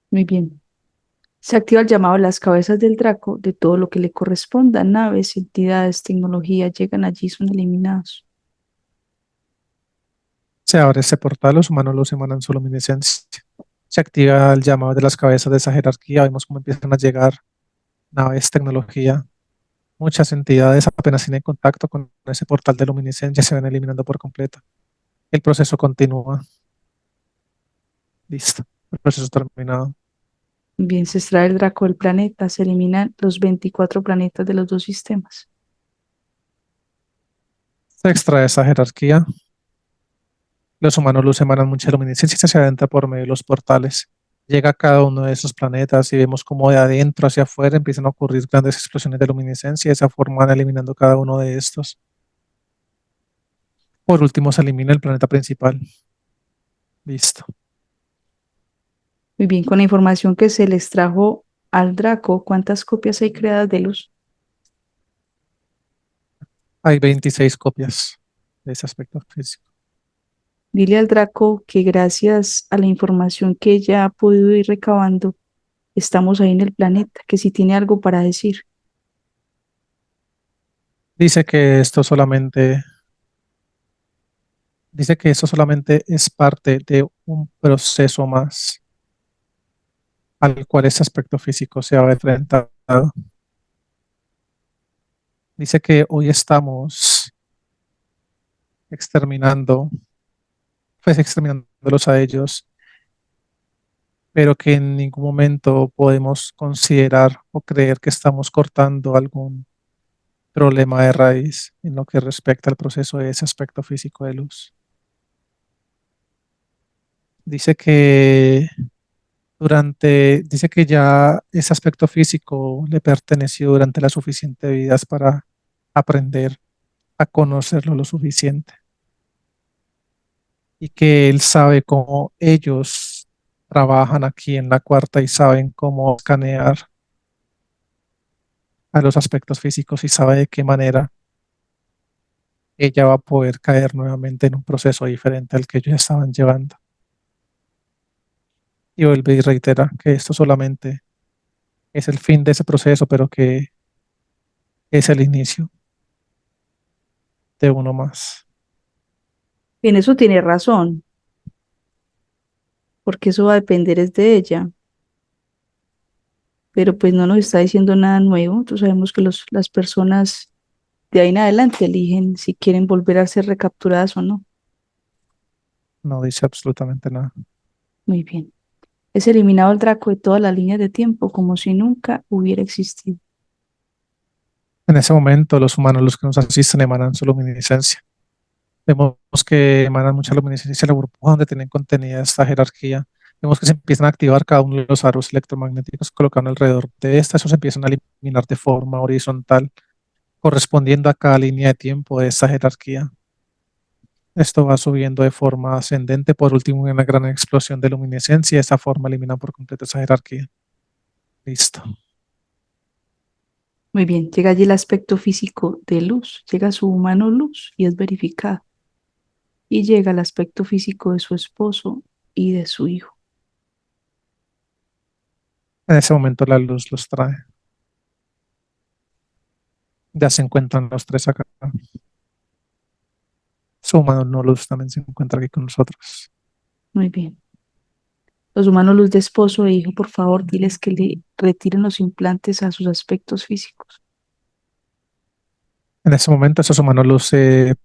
Muy bien. Se activa el llamado a las cabezas del Draco de todo lo que le corresponda. Naves, entidades, tecnología llegan allí, son eliminados. Se abre ese portal, los humanos luz emanan su luminiscencia. Se activa el llamado de las cabezas de esa jerarquía. Vemos cómo empiezan a llegar naves, tecnología. Muchas entidades apenas tienen contacto con ese portal de luminiscencia, se van eliminando por completo. El proceso continúa. Listo. El proceso terminado. Bien, se extrae el Draco del planeta, se eliminan los 24 planetas de los dos sistemas. Se extrae esa jerarquía. Los humanos luz emanan mucha luminiscencia y se adentra por medio de los portales. Llega a cada uno de esos planetas y vemos cómo de adentro hacia afuera empiezan a ocurrir grandes explosiones de luminiscencia y de esa forma van eliminando cada uno de estos. Por último, se elimina el planeta principal. Listo. Muy bien, con la información que se le extrajo al Draco, ¿cuántas copias hay creadas de luz? Hay 26 copias de ese aspecto físico. Dile al Draco que gracias a la información que ella ha podido ir recabando, estamos ahí en el planeta, que si tiene algo para decir. Dice que esto solamente, dice que esto solamente es parte de un proceso más al cual ese aspecto físico se ha enfrentado. Dice que hoy estamos exterminando, pues exterminándolos a ellos, pero que en ningún momento podemos considerar o creer que estamos cortando algún problema de raíz en lo que respecta al proceso de ese aspecto físico de luz. Dice que dice que ya ese aspecto físico le perteneció durante las suficientes vidas para aprender a conocerlo lo suficiente y que él sabe cómo ellos trabajan aquí en la cuarta y saben cómo escanear a los aspectos físicos y sabe de qué manera ella va a poder caer nuevamente en un proceso diferente al que ellos estaban llevando. Y vuelve y reitera que esto solamente es el fin de ese proceso, pero que es el inicio de uno más. En eso tiene razón, porque eso va a depender es de ella, pero pues no nos está diciendo nada nuevo. Entonces sabemos que las personas de ahí en adelante eligen si quieren volver a ser recapturadas o no. No dice absolutamente nada. Muy bien. Es eliminado el Draco de todas las líneas de tiempo como si nunca hubiera existido. En ese momento, los humanos, los que nos asisten, emanan su luminiscencia. Vemos que emanan mucha luminiscencia en la burbuja donde tienen contenida esta jerarquía. Vemos que se empiezan a activar cada uno de los aros electromagnéticos colocados alrededor de esta. Esos se empiezan a eliminar de forma horizontal, correspondiendo a cada línea de tiempo de esta jerarquía. Esto va subiendo de forma ascendente. Por último, una gran explosión de luminiscencia. De esta forma elimina por completo esa jerarquía. Listo. Muy bien, llega allí el aspecto físico de Luz, llega su humano Luz y es verificado. Y llega el aspecto físico de su esposo y de su hijo. En ese momento la luz los trae. Ya se encuentran los tres acá. Su humano no luz también se encuentra aquí con nosotros. Muy bien. Los humanos Luz de esposo e hijo, por favor, diles que le retiren los implantes a sus aspectos físicos. En ese momento esos humanos luz se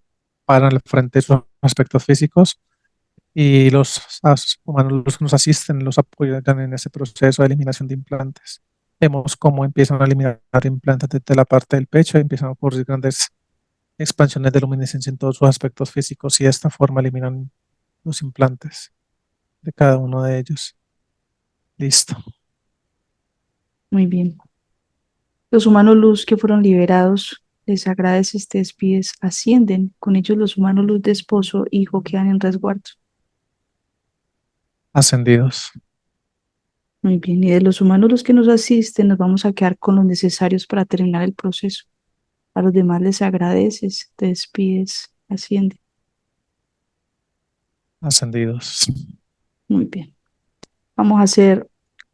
paran al frente de sus aspectos físicos y los humanos luz que nos asisten los apoyan en ese proceso de eliminación de implantes. Vemos cómo empiezan a eliminar implantes desde la parte del pecho y empiezan a ocurrir grandes expansiones de luminiscencia en todos sus aspectos físicos y de esta forma eliminan los implantes de cada uno de ellos. Listo. Muy bien. Los humanos Luz que fueron liberados, les agradeces, te despides, ascienden. Con ellos los humanos Luz de esposo e hijo quedan en resguardo. Ascendidos. Muy bien. Y de los humanos Luz que nos asisten, nos vamos a quedar con los necesarios para terminar el proceso. A los demás les agradeces, te despides, ascienden. Ascendidos. Muy bien. Vamos a hacer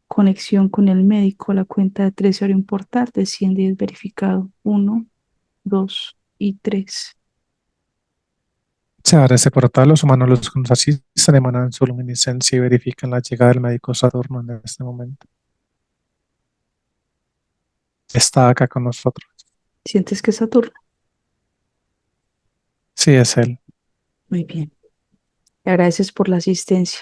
conexión con el médico. La cuenta de 3 se abre un portal, desciende y es verificado. 1, 2 y 3. Se abre ese portal, los humanos los que nos asisten emanan su luminiscencia y verifican la llegada del médico Saturno en este momento. Está acá con nosotros. ¿Sientes que es Saturno? Sí, es él. Muy bien. Le agradeces por la asistencia.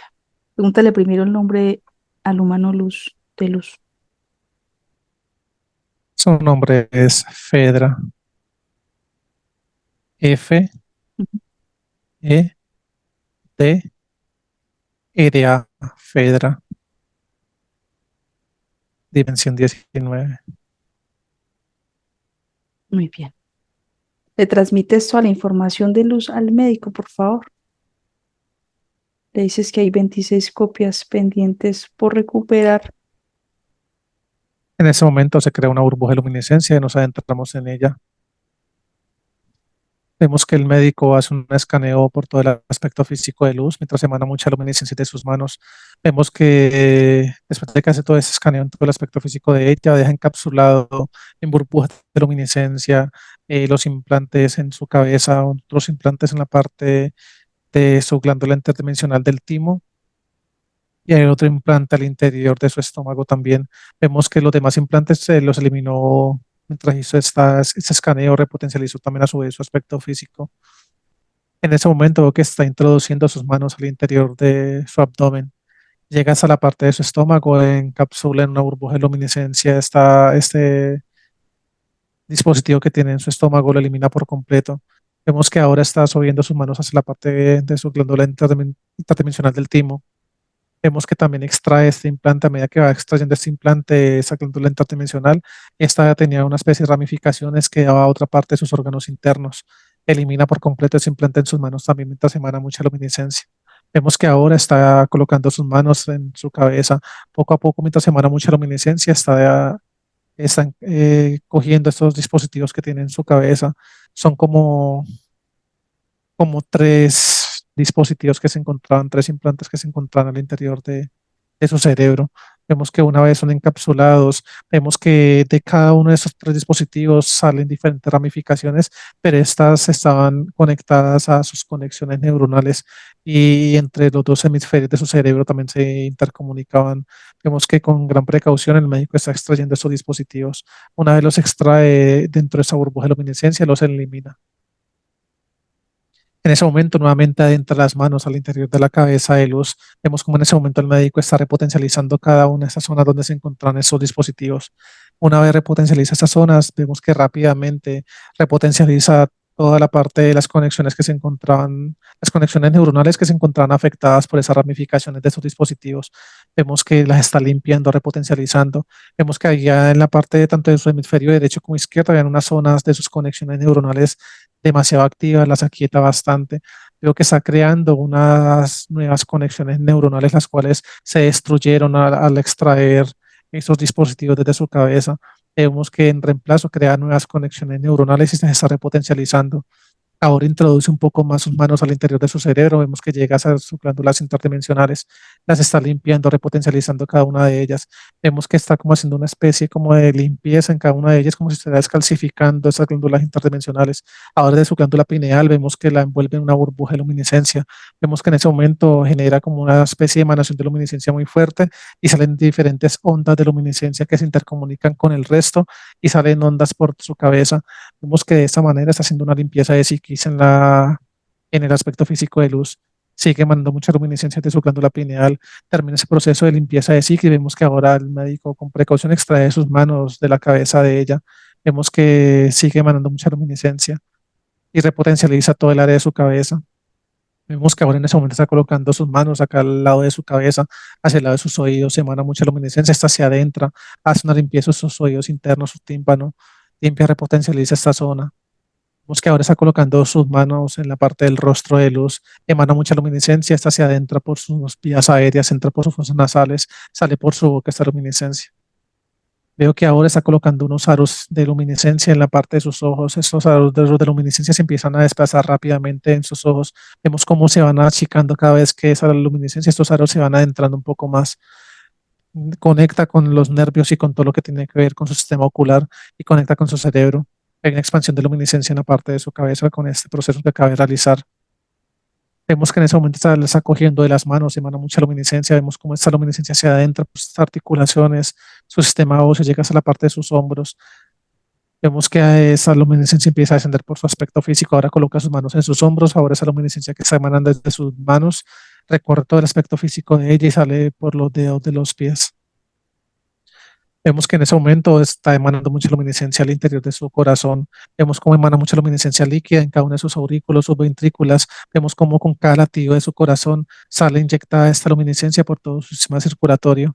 Pregúntale primero el nombre al humano Luz de Luz. Su nombre es Fedra. F Ujú. E D R A. Fedra. Dimensión 19. Muy bien. Le transmites toda la información de Luz al médico, por favor. Le dices que hay 26 copias pendientes por recuperar. En ese momento se crea una burbuja de luminiscencia y nos adentramos en ella. Vemos que el médico hace un escaneo por todo el aspecto físico de luz mientras emana mucha luminiscencia de sus manos. Vemos que después de que hace todo ese escaneo en todo el aspecto físico de ella, deja encapsulado en burbujas de luminiscencia los implantes en su cabeza, otros implantes en la parte de su glándula interdimensional del timo y hay otro implante al interior de su estómago también. Vemos que los demás implantes se los eliminó mientras hizo ese escaneo, repotencializó también a su vez su aspecto físico. En ese momento veo que está introduciendo sus manos al interior de su abdomen. Llegas a la parte de su estómago, encapsula en una burbuja de luminiscencia este dispositivo que tiene en su estómago, lo elimina por completo. Vemos que ahora está subiendo sus manos hacia la parte de su glándula interdimensional del timo. Vemos que también extrae este implante a medida que va extrayendo este implante, esa glándula interdimensional. Esta tenía una especie de ramificaciones que daba a otra parte de sus órganos internos. Elimina por completo ese implante en sus manos también mientras emana mucha luminiscencia. Vemos que ahora está colocando sus manos en su cabeza. Poco a poco, mientras emana mucha luminiscencia, están cogiendo estos dispositivos que tiene en su cabeza. Son como tres dispositivos que se encontraban, tres implantes que se encontraban al interior de su cerebro. Vemos que una vez son encapsulados, vemos que de cada uno de esos tres dispositivos salen diferentes ramificaciones, pero estas estaban conectadas a sus conexiones neuronales y entre los dos hemisferios de su cerebro también se intercomunicaban. Vemos que con gran precaución el médico está extrayendo estos dispositivos. Una vez los extrae dentro de esa burbuja de luminiscencia, los elimina. En ese momento, nuevamente adentra las manos al interior de la cabeza de luz. Vemos como en ese momento el médico está repotencializando cada una de esas zonas donde se encuentran esos dispositivos. Una vez repotencializa esas zonas, vemos que rápidamente repotencializa toda la parte de las conexiones que se encontraban, las conexiones neuronales que se encontraban afectadas por esas ramificaciones de esos dispositivos. Vemos que las está limpiando, repotencializando. Vemos que allá en la parte tanto de su hemisferio derecho como izquierdo, habían unas zonas de sus conexiones neuronales demasiado activa, las aquieta bastante. Veo que está creando unas nuevas conexiones neuronales, las cuales se destruyeron al extraer esos dispositivos desde su cabeza. Vemos que en reemplazo crea nuevas conexiones neuronales y se está repotencializando. Ahora introduce un poco más sus manos al interior de su cerebro. Vemos que llega a sus glándulas interdimensionales, las está limpiando, repotencializando cada una de ellas. Vemos que está como haciendo una especie como de limpieza en cada una de ellas, como si estuviera descalcificando esas glándulas interdimensionales. Ahora de su glándula pineal vemos que la envuelve en una burbuja de luminiscencia. Vemos que en ese momento genera como una especie de emanación de luminiscencia muy fuerte y salen diferentes ondas de luminiscencia que se intercomunican con el resto y salen ondas por su cabeza. Vemos que de esta manera está haciendo una limpieza de psiquis en el aspecto físico de luz. Sigue mandando mucha luminiscencia de su glándula pineal. Termina ese proceso de limpieza de psiquis. Vemos que ahora el médico con precaución extrae sus manos de la cabeza de ella. Vemos que sigue mandando mucha luminiscencia y repotencializa todo el área de su cabeza. Vemos que ahora en ese momento está colocando sus manos acá al lado de su cabeza, hacia el lado de sus oídos, se emana mucha luminiscencia, está hacia adentro, hace una limpieza de sus oídos internos, su tímpano, limpia, repotencializa esta zona. Vemos que ahora está colocando sus manos en la parte del rostro de luz, emana mucha luminiscencia, está hacia adentro por sus vías aéreas, entra por sus fosas nasales, sale por su boca esta luminiscencia. Veo que ahora está colocando unos aros de luminiscencia en la parte de sus ojos. Estos aros de luminiscencia se empiezan a desplazar rápidamente en sus ojos. Vemos cómo se van achicando cada vez que esa luminiscencia, estos aros se van adentrando un poco más. Conecta con los nervios y con todo lo que tiene que ver con su sistema ocular y conecta con su cerebro. Hay una expansión de luminiscencia en la parte de su cabeza con este proceso que acaba de realizar. Vemos que en ese momento está, le está cogiendo de las manos, emana mucha luminiscencia. Vemos cómo esta luminiscencia se adentra por sus articulaciones, su sistema óseo, llega hasta la parte de sus hombros. Vemos que esa luminiscencia empieza a descender por su aspecto físico. Ahora coloca sus manos en sus hombros. Ahora esa luminiscencia que está emanando desde sus manos recorre todo el aspecto físico de ella y sale por los dedos de los pies. Vemos que en ese momento está emanando mucha luminiscencia al interior de su corazón. Vemos cómo emana mucha luminiscencia líquida en cada uno de sus aurículos, sus ventrículas. Vemos cómo con cada latido de su corazón sale inyectada esta luminiscencia por todo su sistema circulatorio.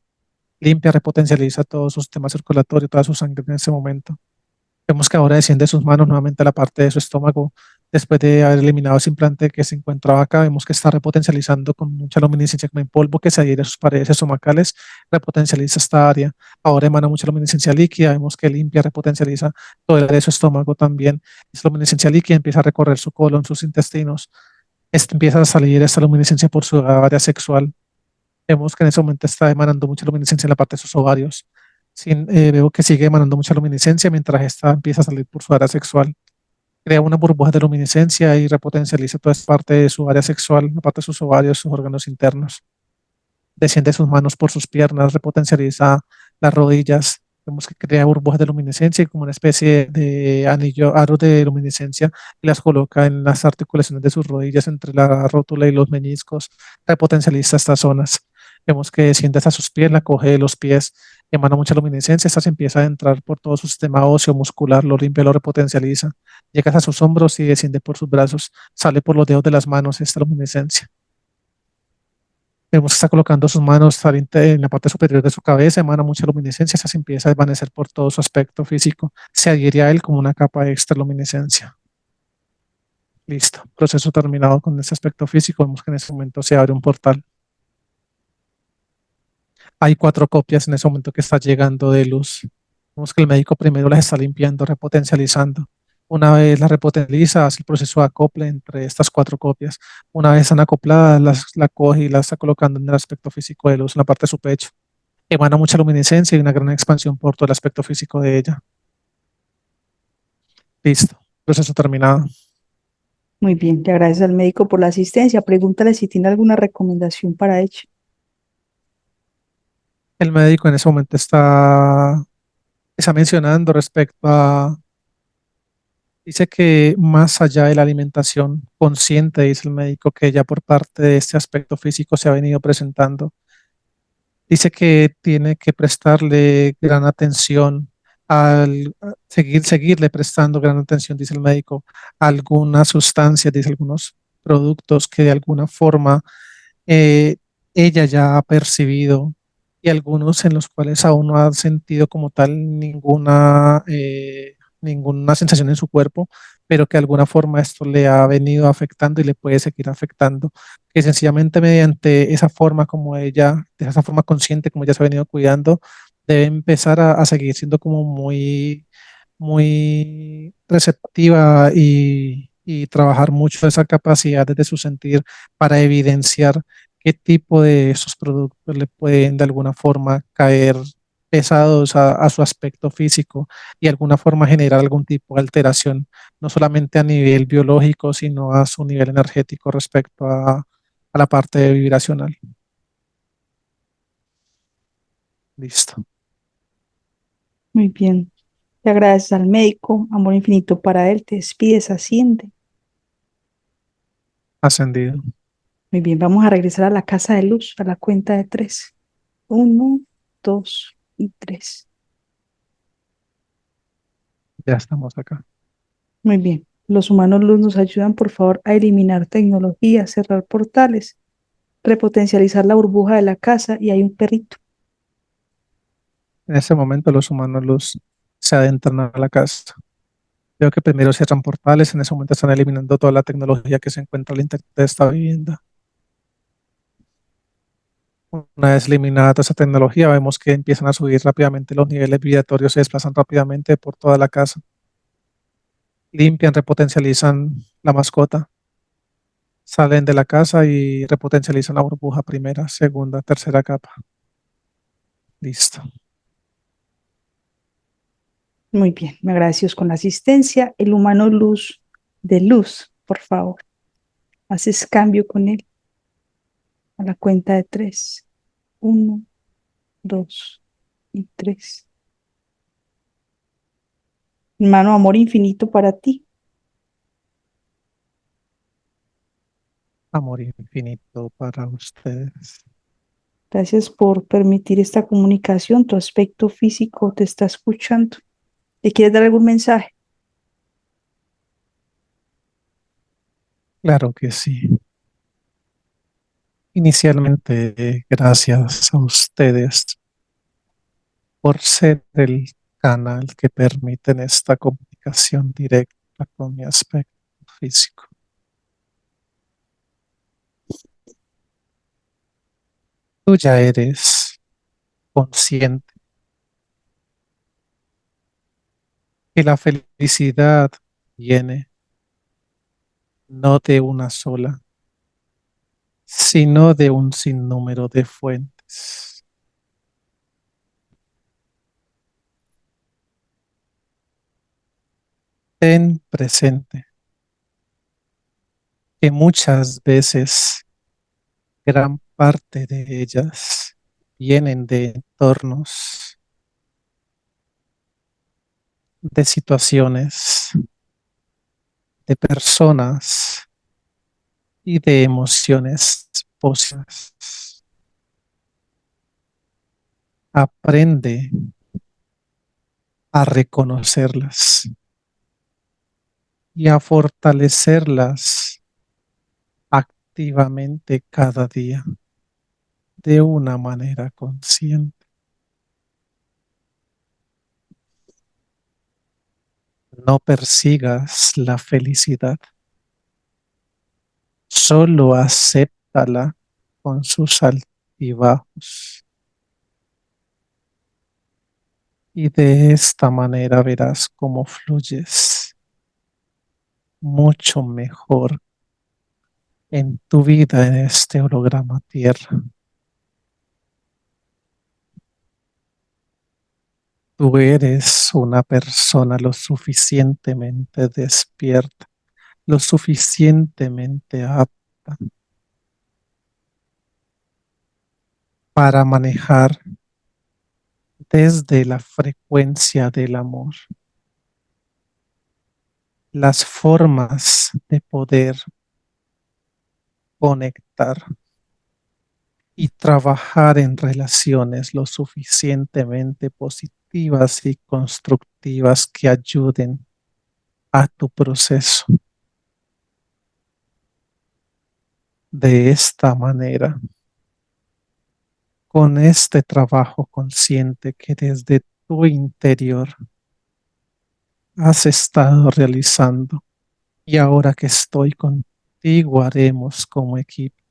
Limpia, repotencializa todo su sistema circulatorio, toda su sangre en ese momento. Vemos que ahora desciende sus manos nuevamente a la parte de su estómago. Después de haber eliminado ese implante que se encontraba acá, vemos que está repotencializando con mucha luminiscencia como en polvo que se adhiere a sus paredes estomacales, repotencializa esta área. Ahora emana mucha luminiscencia líquida, vemos que limpia, repotencializa todo el área de su estómago también. Esta luminiscencia líquida empieza a recorrer su colon, sus intestinos. Empieza a salir esta luminiscencia por su área sexual. Vemos que en ese momento está emanando mucha luminiscencia en la parte de sus ovarios. Veo que sigue emanando mucha luminiscencia mientras esta empieza a salir por su área sexual. Crea una burbuja de luminiscencia y repotencializa toda esta parte de su área sexual, la parte de sus ovarios, sus órganos internos. Desciende sus manos por sus piernas, repotencializa las rodillas. Vemos que crea burbujas de luminiscencia y como una especie de anillo, aro de luminiscencia y las coloca en las articulaciones de sus rodillas entre la rótula y los meniscos. Repotencializa estas zonas. Vemos que desciende hasta sus pies, la coge de los pies, emana mucha luminiscencia. Esta se empieza a entrar por todo su sistema óseo, muscular, lo limpia, lo repotencializa. Llega hasta sus hombros y desciende por sus brazos. Sale por los dedos de las manos esta luminiscencia. Vemos que está colocando sus manos en la parte superior de su cabeza, emana mucha luminiscencia, esa se empieza a desvanecer por todo su aspecto físico, se adhiere a él como una capa de extra luminiscencia. Listo, proceso terminado con ese aspecto físico, vemos que en ese momento se abre un portal. Hay 4 copias en ese momento que está llegando de luz. Vemos que el médico primero las está limpiando, repotencializando. Una vez las repotencializa, hace el proceso de acople entre estas 4 copias. Una vez están acopladas, la coge y la está colocando en el aspecto físico de luz, en la parte de su pecho. Emana mucha luminiscencia y una gran expansión por todo el aspecto físico de ella. Listo, proceso terminado. Muy bien, te agradezco al médico por la asistencia. Pregúntale si tiene alguna recomendación para ella. El médico en ese momento está mencionando respecto a, dice que más allá de la alimentación consciente, dice el médico, que ya por parte de este aspecto físico se ha venido presentando. Dice que tiene que prestarle gran atención seguirle prestando gran atención, dice el médico, a algunas sustancias, dice algunos productos que de alguna forma eh, ella ya ha percibido y algunos en los cuales aún no ha sentido como tal ninguna sensación en su cuerpo, pero que de alguna forma esto le ha venido afectando y le puede seguir afectando, que sencillamente mediante esa forma como ella, de esa forma consciente como ella se ha venido cuidando, debe empezar a seguir siendo como muy receptiva y trabajar mucho esa capacidad de su sentir para evidenciar qué tipo de esos productos le pueden de alguna forma caer pesados a su aspecto físico y de alguna forma generar algún tipo de alteración, no solamente a nivel biológico, sino a su nivel energético respecto a la parte vibracional. Listo, Muy bien. Te agradeces al médico, amor infinito para él, te despides, asciende. ascendido. Muy bien, vamos a regresar a la casa de luz, a la cuenta de tres. Uno, dos y tres. Ya estamos acá. Muy bien. Los humanos luz nos ayudan, por favor, a eliminar tecnología, cerrar portales, repotencializar la burbuja de la casa y hay un perrito. En ese momento los humanos se adentran a la casa. Veo que primero cierran portales, en ese momento están eliminando toda la tecnología que se encuentra al interior de esta vivienda. Una vez eliminada toda esa tecnología, vemos que empiezan a subir rápidamente los niveles vibratorios, se desplazan rápidamente por toda la casa, limpian, repotencializan la mascota, salen de la casa y repotencializan la burbuja primera, segunda, tercera capa. Listo. Muy bien, me agradecidos con la asistencia. El humano luz, por favor. Haces cambio con él a la cuenta de tres. Uno, dos y tres. Hermano, amor infinito para ti. Amor infinito para ustedes. Gracias por permitir esta comunicación. Tu aspecto físico te está escuchando. ¿Le quieres dar algún mensaje? Claro que sí. Inicialmente, gracias a ustedes por ser el canal que permiten esta comunicación directa con mi aspecto físico. Tú ya eres consciente que la felicidad viene no de una sola, sino de un sinnúmero de fuentes. Ten presente que muchas veces gran parte de ellas vienen de entornos, de situaciones, de personas y de emociones positivas. Aprende a reconocerlas y a fortalecerlas activamente cada día de una manera consciente. No persigas la felicidad, solo acéptala con sus altibajos y de esta manera verás cómo fluyes mucho mejor en tu vida en este holograma Tierra. Tú eres una persona lo suficientemente despierta, lo suficientemente apta para manejar desde la frecuencia del amor las formas de poder conectar y trabajar en relaciones lo suficientemente positivas y constructivas que ayuden a tu proceso. De esta manera, con este trabajo consciente que desde tu interior has estado realizando y ahora que estoy contigo haremos como equipo,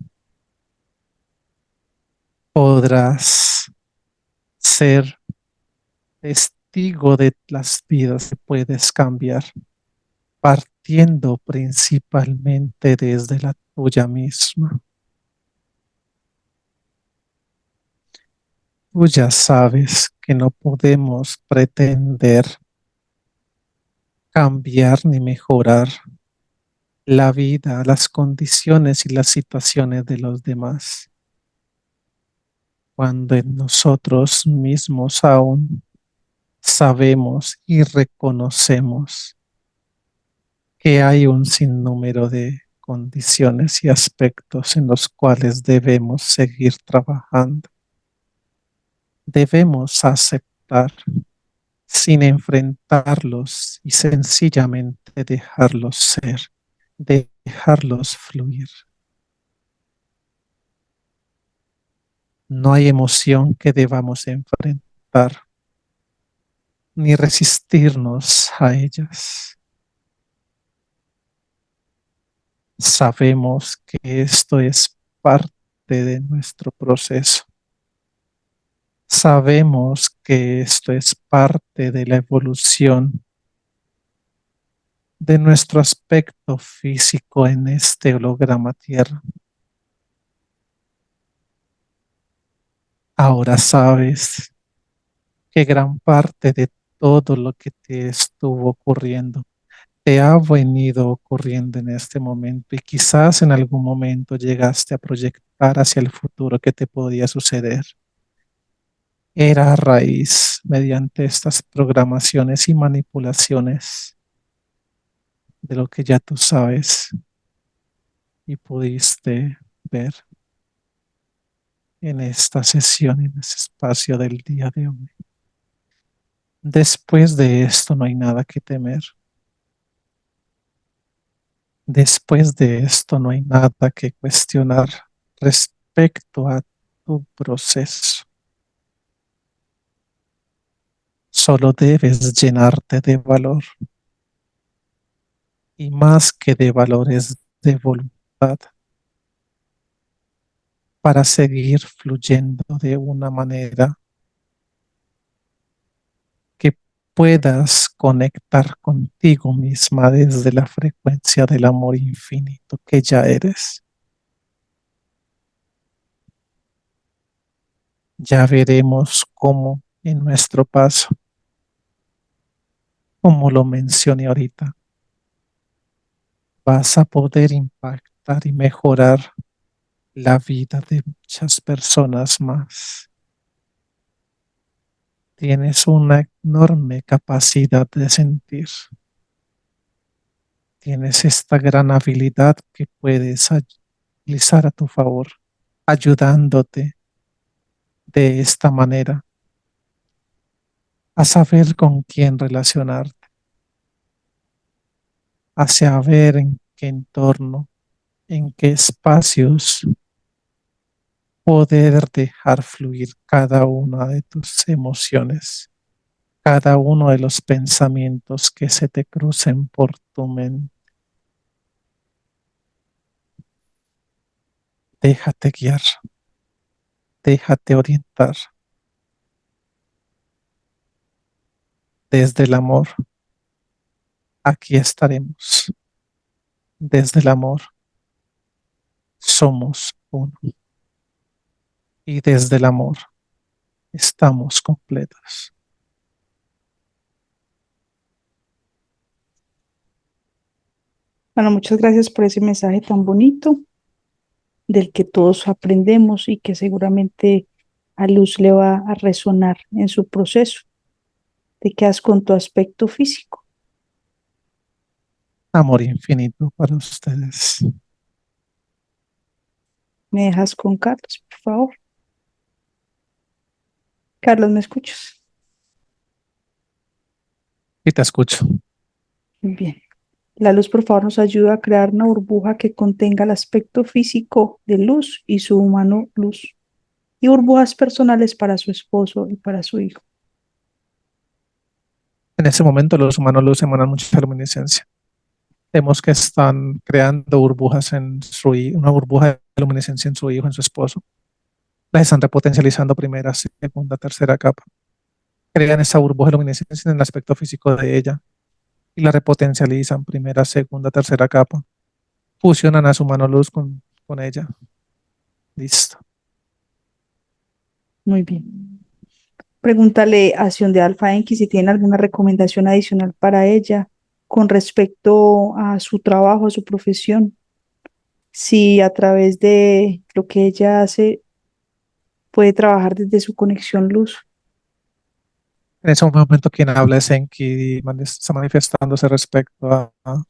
podrás ser testigo de las vidas que puedes cambiar, partiendo principalmente desde la tuya misma. Tú ya sabes que no podemos pretender cambiar ni mejorar la vida, las condiciones y las situaciones de los demás, cuando en nosotros mismos aún sabemos y reconocemos que hay un sinnúmero de condiciones y aspectos en los cuales debemos seguir trabajando. Debemos aceptar sin enfrentarlos y sencillamente dejarlos ser, dejarlos fluir. No hay emoción que debamos enfrentar ni resistirnos a ellas. Sabemos que esto es parte de nuestro proceso. Sabemos que esto es parte de la evolución de nuestro aspecto físico en este holograma Tierra. Ahora sabes que gran parte de todo lo que te estuvo ocurriendo te ha venido ocurriendo en este momento y quizás en algún momento llegaste a proyectar hacia el futuro que te podía suceder. Era a raíz, mediante estas programaciones y manipulaciones, de lo que ya tú sabes y pudiste ver en esta sesión, en ese espacio del día de hoy. Después de esto no hay nada que temer. Después de esto no hay nada que cuestionar respecto a tu proceso. Solo debes llenarte de valor y más que de valores de voluntad para seguir fluyendo de una manera que puedas conectar contigo misma desde la frecuencia del amor infinito que ya eres. Ya veremos cómo en nuestro paso, como lo mencioné ahorita, vas a poder impactar y mejorar la vida de muchas personas más. Tienes una enorme capacidad de sentir. Tienes esta gran habilidad que puedes utilizar a tu favor, ayudándote de esta manera a saber con quién relacionarte, a saber en qué entorno, en qué espacios poder dejar fluir cada una de tus emociones, cada uno de los pensamientos que se te crucen por tu mente. Déjate guiar, déjate orientar desde el amor. Aquí estaremos. Desde el amor somos uno y desde el amor estamos completos. Bueno, muchas gracias por ese mensaje tan bonito del que todos aprendemos y que seguramente a Luz le va a resonar en su proceso. Te quedas con tu aspecto físico. Amor infinito para ustedes. ¿Me dejas con Carlos, por favor? Carlos, ¿me escuchas? Y te escucho. Bien. La luz, por favor, nos ayuda a crear una burbuja que contenga el aspecto físico de Luz y su humano Luz, y burbujas personales para su esposo y para su hijo. En ese momento los humanos luz emanan mucha luminiscencia. Vemos que están creando burbujas en una burbuja de luminiscencia en su hijo, en su esposo. Las están repotencializando primera, segunda, tercera capa. crean esa burbuja de luminiscencia en el aspecto físico de ella y la repotencializan, primera, segunda, tercera capa. Fusionan a su mano luz con ella. Listo. Muy bien. Pregúntale a Sion de Alfa Enki si tiene alguna recomendación adicional para ella con respecto a su trabajo, a su profesión. Si a través de lo que ella hace puede trabajar desde su conexión luz. En ese momento quien habla es Enki y está manifestándose respecto a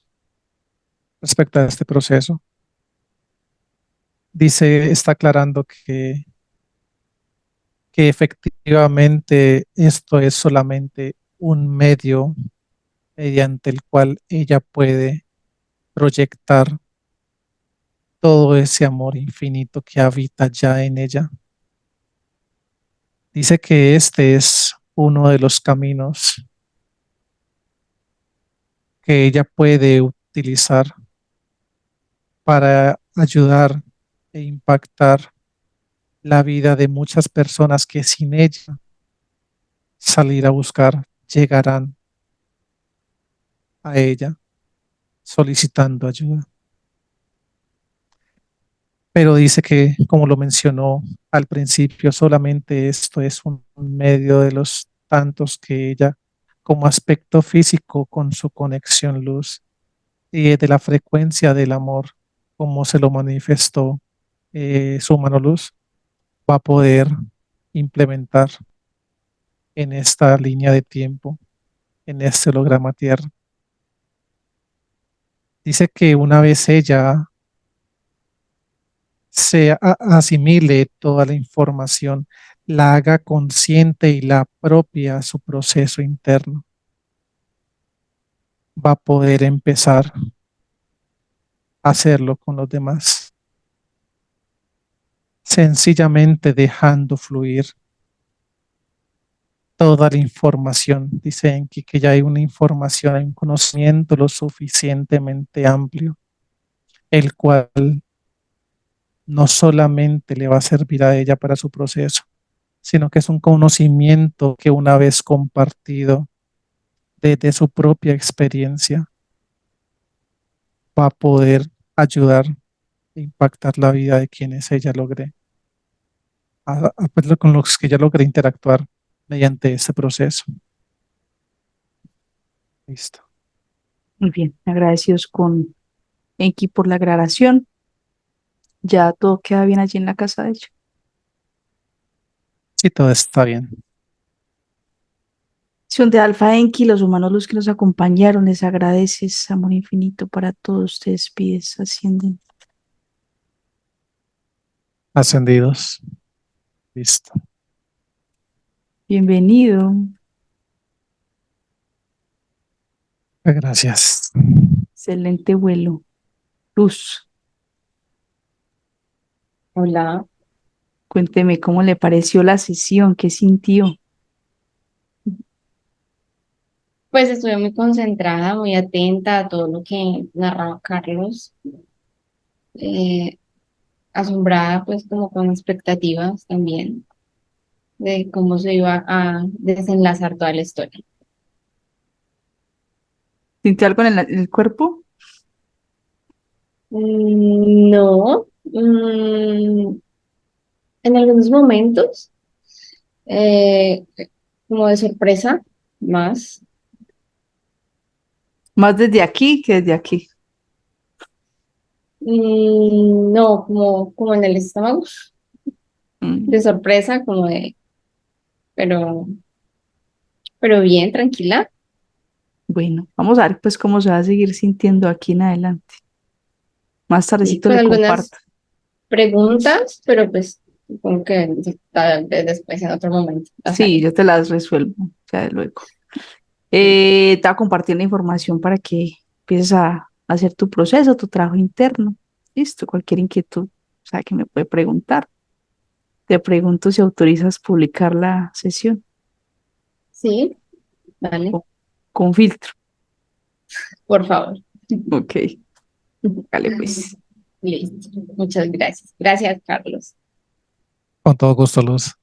este proceso. Dice, está aclarando que efectivamente esto es solamente un medio mediante el cual ella puede proyectar todo ese amor infinito que habita ya en ella. Dice que este es uno de los caminos que ella puede utilizar para ayudar e impactar la vida de muchas personas que sin ella salir a buscar llegarán a ella solicitando ayuda. Pero dice que, como lo mencionó al principio, solamente esto es un medio de los tantos que ella, como aspecto físico, con su conexión luz y de la frecuencia del amor, como se lo manifestó su mano luz, va a poder implementar en esta línea de tiempo, en este holograma Tierra. Dice que una vez ella asimile toda la información, la haga consciente y la apropie a su proceso interno, va a poder empezar a hacerlo con los demás, sencillamente dejando fluir toda la información. Dicen que ya hay una información, hay un conocimiento lo suficientemente amplio, el cual no solamente le va a servir a ella para su proceso, sino que es un conocimiento que una vez compartido desde su propia experiencia va a poder ayudar e impactar la vida de quienes ella logre, con los que ella logre interactuar mediante ese proceso. Listo. Muy bien. Agradecidos con Enki por la aclaración. Ya todo queda bien allí en la casa de ella. Sí, todo está bien. Sion de Alfa Enki, los humanos los que nos acompañaron, les agradeces, amor infinito para todos, te despides, ascienden. Ascendidos. Listo. Bienvenido. Gracias. Excelente vuelo. Luz, Hola, cuénteme cómo le pareció la sesión, qué sintió. pues estuve muy concentrada, muy atenta a todo lo que narraba Carlos, eh, asombrada pues como con expectativas también de cómo se iba a desenlazar toda la historia. ¿Sintió algo en el cuerpo? No, en algunos momentos eh, como de sorpresa más, Más desde aquí que desde aquí. no, como en el estómago, de Mm, sorpresa, como de, pero, pero bien, tranquila. Bueno, vamos a ver pues cómo se va a seguir sintiendo aquí en adelante. Más Sí, tardecito con le algunas comparto. preguntas, pero pues supongo que tal vez después en otro momento las Sí, haré. yo te las resuelvo, ya de luego. Sí, Te voy a compartir la información para que empieces a hacer tu proceso, tu trabajo interno. Listo, cualquier inquietud, o sea, que me puede preguntar. Te pregunto si autorizas publicar la sesión sí, vale, o con filtro. por favor. Ok, vale, pues. Listo. Muchas gracias. Gracias, Carlos. Con todo gusto, Luz.